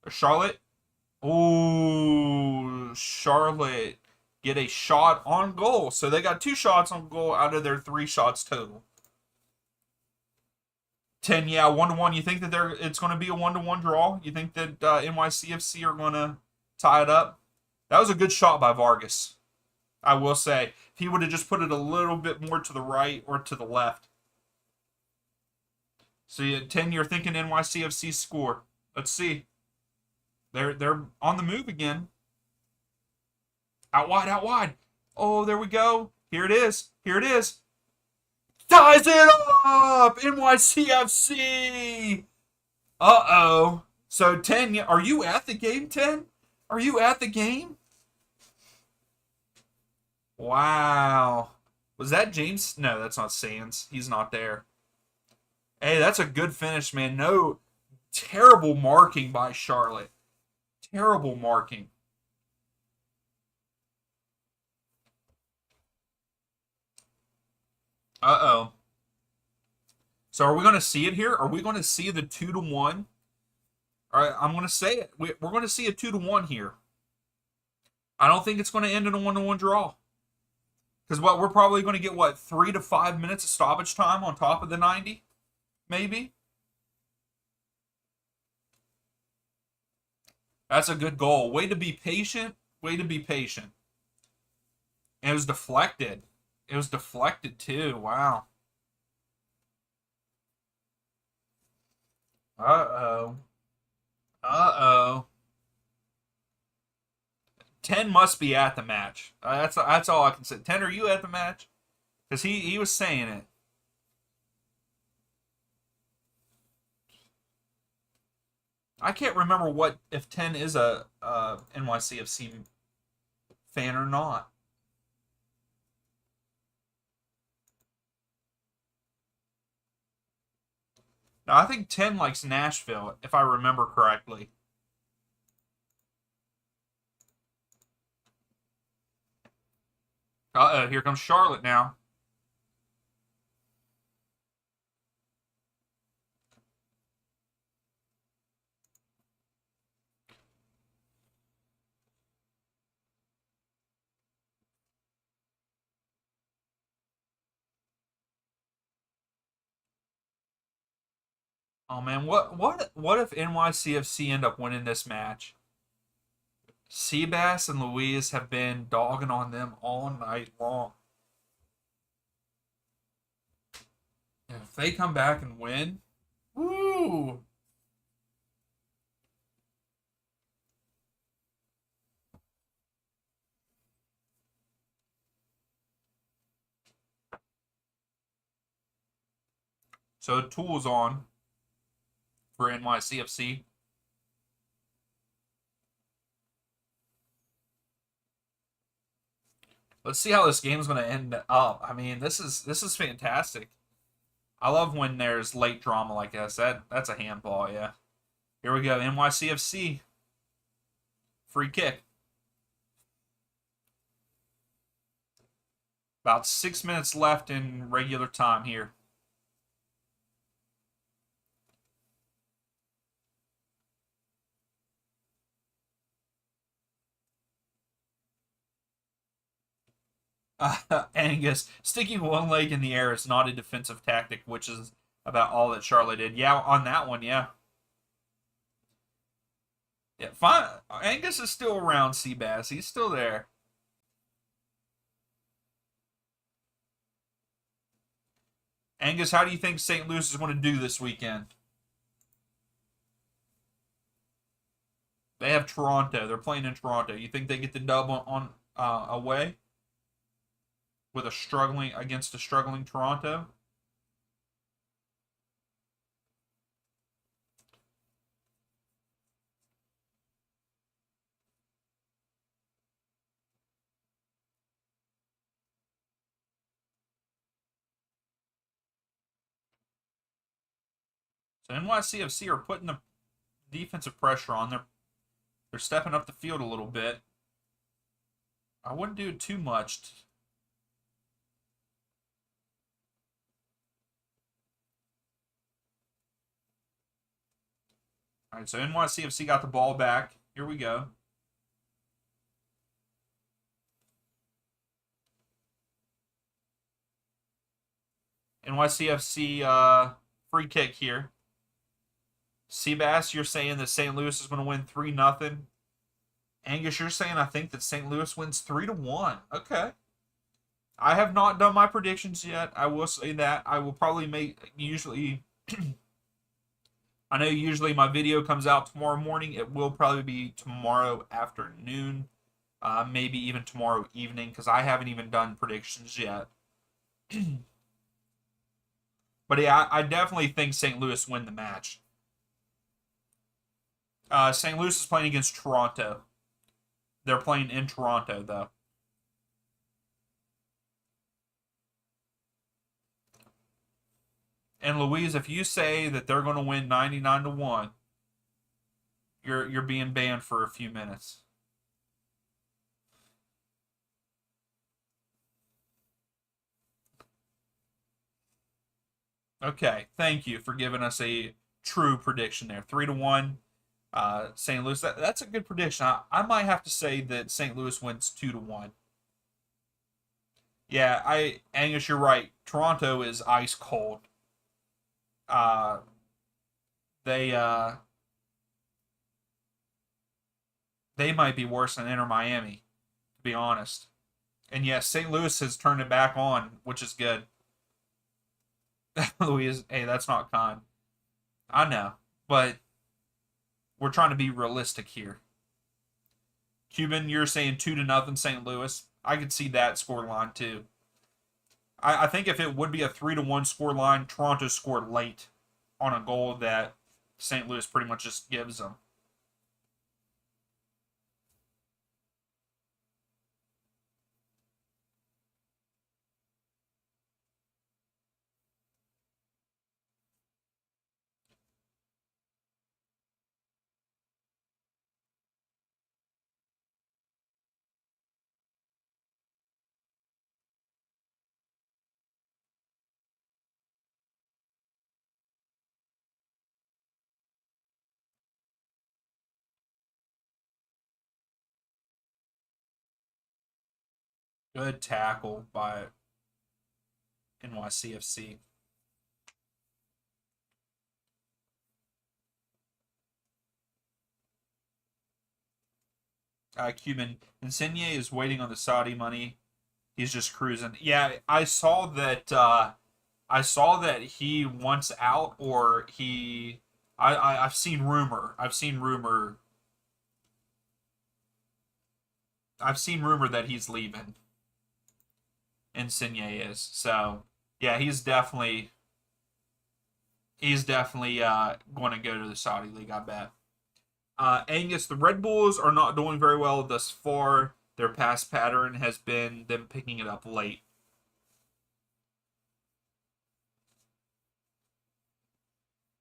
Charlotte. Oh, Charlotte get a shot on goal. So they got 2 shots on goal out of their 3 shots total. 10, yeah, 1-1. You think that it's going to be a 1-1 draw? You think that NYCFC are going to tie it up? That was a good shot by Vargas. I will say, if he would have just put it a little bit more to the right or to the left. So 10, you're thinking NYCFC score. Let's see. They're on the move again. Out wide, out wide. Oh, there we go. Here it is. Here it is. Ties it up! NYCFC! Uh-oh. So, 10, are you at the game, 10? Are you at the game? Wow. Was that James? No, that's not Sands. He's not there. Hey, that's a good finish, man. No, terrible marking by Charlotte. Terrible marking. Uh-oh. So are we going to see it here? Are we going to see the 2-1? All right, I'm going to say it. We're going to see a 2-1 here. I don't think it's going to end in a 1-1 draw. Because we're probably going to get 3 to 5 minutes of stoppage time on top of the 90, maybe. That's a good goal. Way to be patient. Way to be patient. And it was deflected. It was deflected too. Wow. Uh-oh. Uh-oh. 10 must be at the match. That's all I can say. 10, are you at the match? Because he was saying it. I can't remember if 10 is a NYCFC fan or not. No, I think 10 likes Nashville, if I remember correctly. Uh-oh, here comes Charlotte now. Oh man, what if NYCFC end up winning this match? Seabass and Louise have been dogging on them all night long. If they come back and win, woo! So tools on for NYCFC. Let's see how this game's going to end up. I mean, this is fantastic. I love when there's late drama like this. That's a handball, yeah. Here we go, NYCFC. Free kick. About 6 minutes left in regular time here. Angus, sticking one leg in the air is not a defensive tactic, which is about all that Charlotte did. Yeah, on that one, yeah. Yeah, fine. Angus is still around, Seabass. He's still there. Angus, how do you think St. Louis is going to do this weekend? They have Toronto. They're playing in Toronto. You think they get the dub on away with a struggling against a struggling Toronto? So NYCFC are putting the defensive pressure on. They're stepping up the field a little bit. I wouldn't do it too much. All right, so NYCFC got the ball back. Here we go. NYCFC free kick here. Seabass, you're saying that St. Louis is going to win 3-0. Angus, you're saying I think that St. Louis wins 3-1. Okay. I have not done my predictions yet. I will say that. I will probably make usually I know usually my video comes out tomorrow morning. It will probably be tomorrow afternoon. Maybe even tomorrow evening because I haven't even done predictions yet. But yeah, I definitely think St. Louis win the match. St. Louis is playing against Toronto. They're playing in Toronto, though. And Louise, if you say that they're going to win 99-1, you're being banned for a few minutes. Okay, thank you for giving us a true prediction there. 3-1. St. Louis. That's a good prediction. I might have to say that St. Louis wins 2-1. Yeah, Angus, you're right. Toronto is ice cold. Uh, they they might be worse than Inter Miami, to be honest. And yes, St. Louis has turned it back on, which is good. Louise, hey, that's not kind. I know, but we're trying to be realistic here. Cuban, you're saying 2-0 St. Louis. I could see that score line too. I think if it would be a 3-1 score line, Toronto scored late on a goal that St. Louis pretty much just gives them. Good tackle by NYCFC. Cuban. Insigne is waiting on the Saudi money. He's just cruising. Yeah, I saw that. I saw that he wants out, or he. I've seen rumor. I've seen rumor that he's leaving. Insigne is. So yeah, he's definitely going to go to the Saudi league. I bet. Angus, the Red Bulls are not doing very well thus far. Their past pattern has been them picking it up late.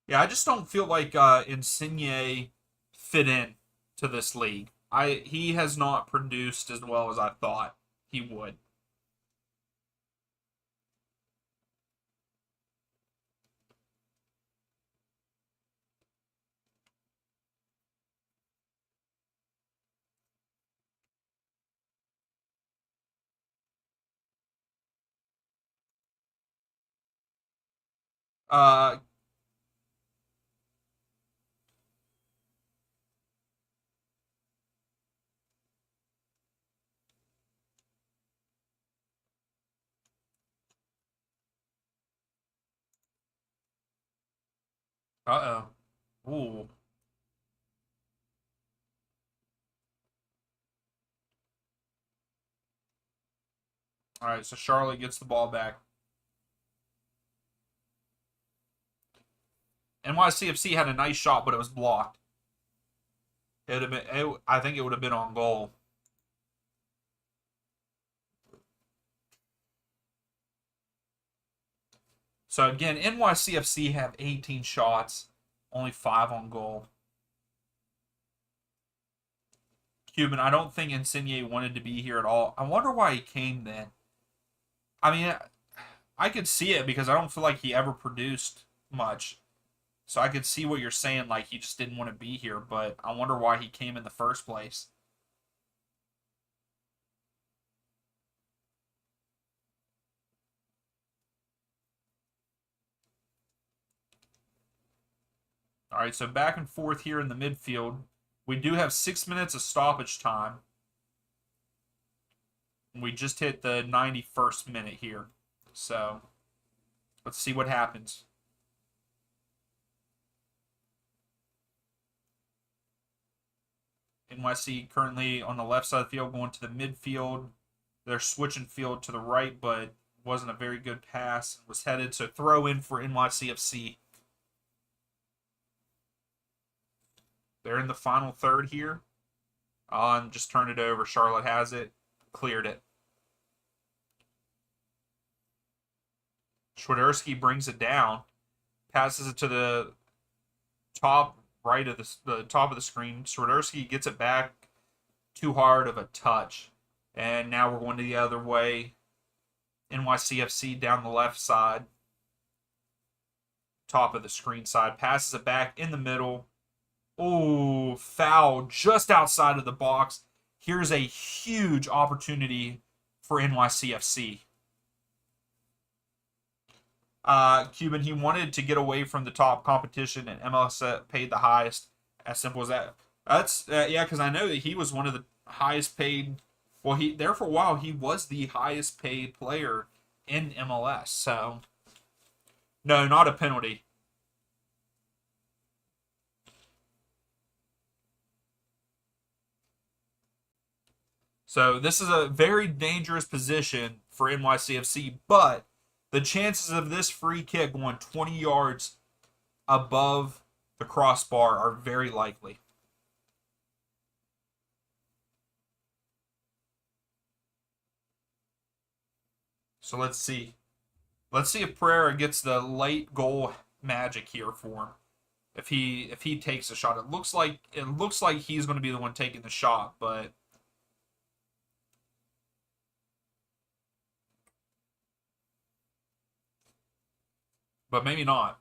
Yeah, I just don't feel like Insigne fit in to this league. He has not produced as well as I thought he would. Uh oh. Ooh. All right, so Charlotte gets the ball back. NYCFC had a nice shot, but it was blocked. It would have been. I think it would have been on goal. So again, NYCFC have 18 shots, only 5 on goal. Cuban, I don't think Insigne wanted to be here at all. I wonder why he came then. I mean, I could see it because I don't feel like he ever produced much. So I could see what you're saying, like he just didn't want to be here, but I wonder why he came in the first place. All right, so back and forth here in the midfield. We do have 6 minutes of stoppage time. We just hit the 91st minute here. So let's see what happens. NYC currently on the left side of the field going to the midfield. They're switching field to the right, but wasn't a very good pass. Was headed, so throw in for NYCFC. They're in the final third here. And just turned it over. Charlotte has it. Cleared it. Swiderski brings it down. Passes it to the top right of the top of the screen. Swiderski gets it back. Too hard of a touch. And now we're going the other way. NYCFC down the left side. Top of the screen side. Passes it back in the middle. Oh, foul just outside of the box. Here's a huge opportunity for NYCFC. Cuban, he wanted to get away from the top competition, and MLS paid the highest. As simple as that. That's yeah, because I know that he was one of the highest paid. Well, he there for a while. He was the highest paid player in MLS. So no, not a penalty. So this is a very dangerous position for NYCFC, but the chances of this free kick going 20 yards above the crossbar are very likely. So let's see. Let's see if Pereira gets the late goal magic here for him. If he takes a shot, it looks like he's going to be the one taking the shot, but maybe not.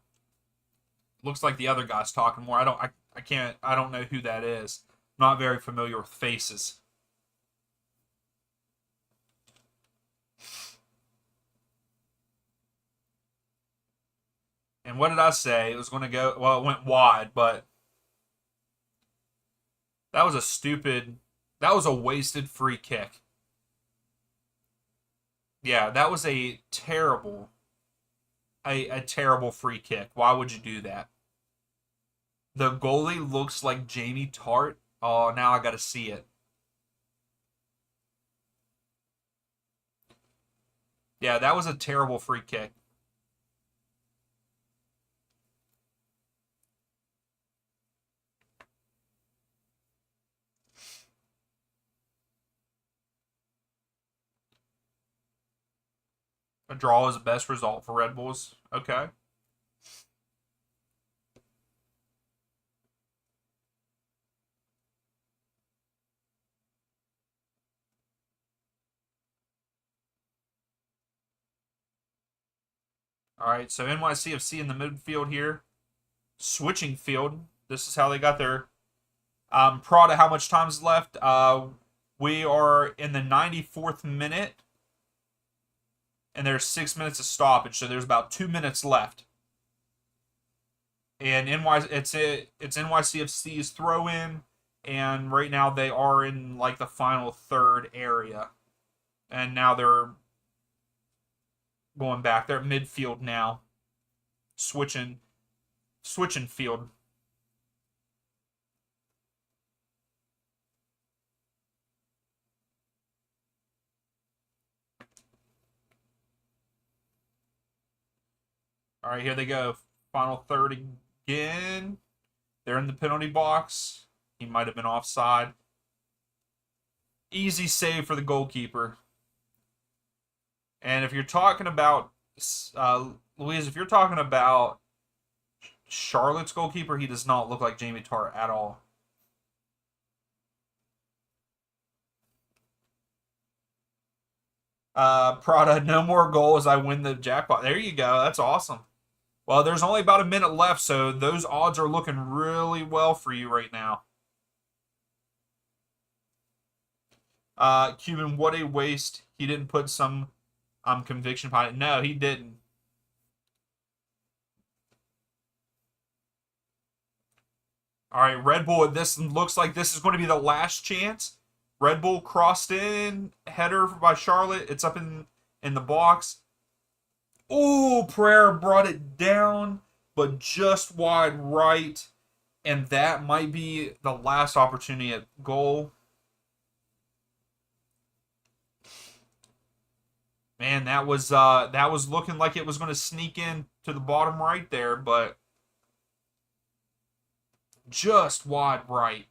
Looks like the other guy's talking more. I don't know who that is. Not very familiar with faces. And what did I say? It was going to go. Well, it went wide, but that was a stupid. That was a wasted free kick. Yeah, that was a terrible free kick. Why would you do that? The goalie looks like Jamie Tart. Oh, now I got to see it. Yeah, that was a terrible free kick. A draw is the best result for Red Bulls. Okay. All right, so NYCFC in the midfield here. Switching field. This is how they got their Prada. How much time is left? We are in the 94th minute, and there's 6 minutes of stoppage, so there's about 2 minutes left. And it's NYCFC's throw in, and right now they are in like the final third area, and now they're going back. They're at midfield now, switching field. All right, here they go. Final third again. They're in the penalty box. He might have been offside. Easy save for the goalkeeper. And if you're talking about, Louise, if you're talking about Charlotte's goalkeeper, he does not look like Jamie Tart at all. Prada, no more goals. I win the jackpot. There you go. That's awesome. Well, there's only about a minute left, so those odds are looking really well for you right now. Cuban, what a waste. He didn't put some conviction behind it. No, he didn't. All right, Red Bull, this looks like this is going to be the last chance. Red Bull crossed in, header by Charlotte. It's up in the box. Oh, Pereira brought it down, but just wide right. And that might be the last opportunity at goal. Man, that was looking like it was going to sneak in to the bottom right there, but just wide right.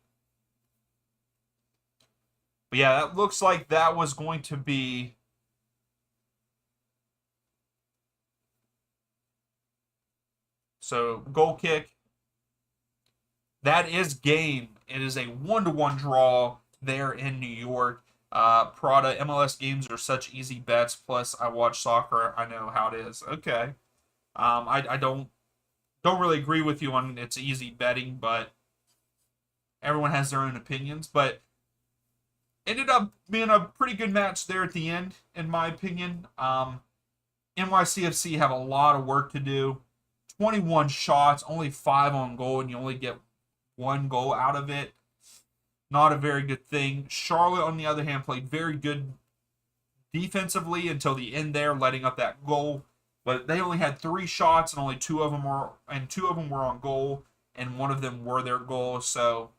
But yeah, that looks like that was going to be. So, goal kick. That is game. It is a 1-1 draw there in New York. Prada, MLS games are such easy bets. Plus, I watch soccer. I know how it is. Okay. I don't really agree with you on it's easy betting, but everyone has their own opinions. But ended up being a pretty good match there at the end, in my opinion. NYCFC have a lot of work to do. 21 shots, only 5 on goal, and you only get 1 goal out of it. Not a very good thing. Charlotte, on the other hand, played very good defensively until the end there, letting up that goal. But they only had 3 shots, and only 2 of them were on goal, and 1 of them were their goal. So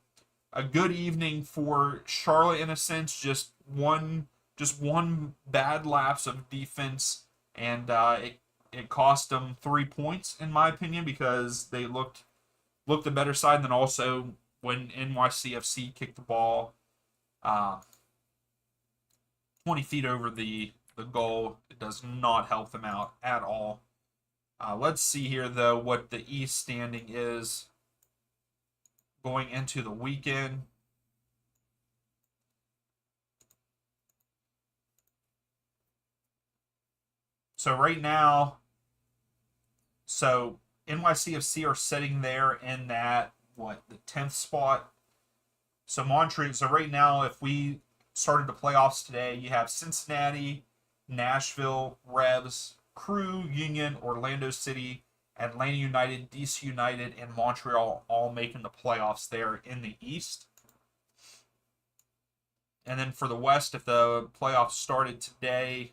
a good evening for Charlotte in a sense. Just one bad lapse of defense, and it cost them 3 points in my opinion because they looked the better side. And then also when NYCFC kicked the ball 20 feet over the goal, it does not help them out at all. Let's see here though what the East standing is going into the weekend. So right now, NYCFC are sitting there in that, the 10th spot. So Montreal, so right now, if we started the playoffs today, you have Cincinnati, Nashville, Revs, Crew, Union, Orlando City, Atlanta United, DC United, and Montreal all making the playoffs there in the East. And then for the West, if the playoffs started today,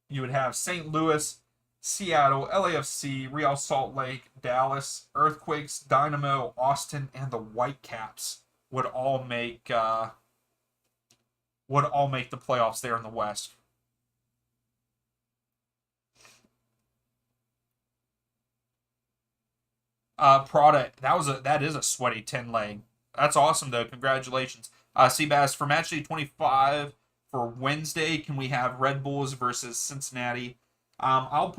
you would have St. Louis, Seattle, LAFC, Real Salt Lake, Dallas, Earthquakes, Dynamo, Austin, and the Whitecaps would all make the playoffs there in the West. Prada, that is a sweaty 10 leg. That's awesome though. Congratulations. Seabass, for match day 25 for Wednesday, can we have Red Bulls versus Cincinnati? I'll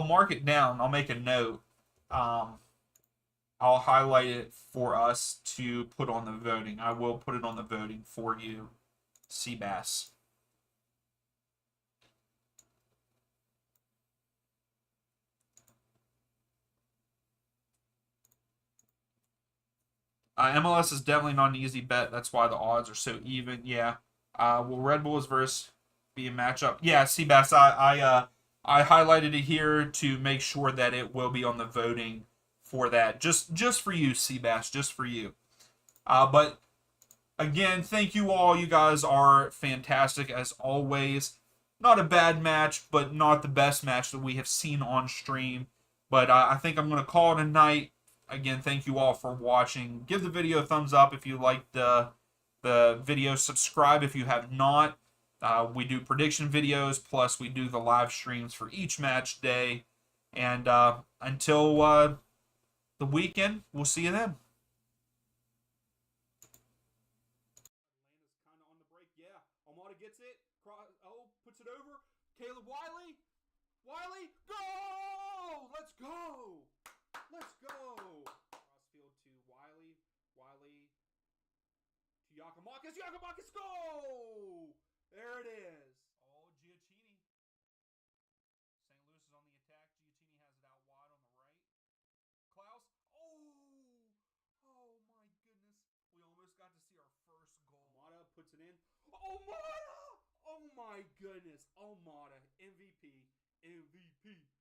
mark it down. I'll make a note. I'll highlight it for us to put on the voting. I will put it on the voting for you, Seabass. MLS is definitely not an easy bet. That's why the odds are so even. Yeah. Will Red Bulls versus be a matchup? Yeah, Seabass. I highlighted it here to make sure that it will be on the voting for that. Just for you, Seabass. Just for you. But again, thank you all. You guys are fantastic as always. Not a bad match, but not the best match that we have seen on stream. But I think I'm going to call it a night. Again, thank you all for watching. Give the video a thumbs up if you liked the video. Subscribe if you have not. We do prediction videos, plus we do the live streams for each match day. And until the weekend, we'll see you then. Atlanta's kind of on the break. Yeah, Almada gets it. Puts it over. Caleb Wiley. Wiley, go! Let's go! Let's go! Crossfield to Wiley. Wiley to Yakamakis. Yakamakis, go! There it is. Oh, Giacchini. St. Louis is on the attack. Giacchini has it out wide on the right. Klaus. Oh! Oh, my goodness. We almost got to see our first goal. Almada puts it in. Almada! Oh, my goodness. Almada. MVP. MVP.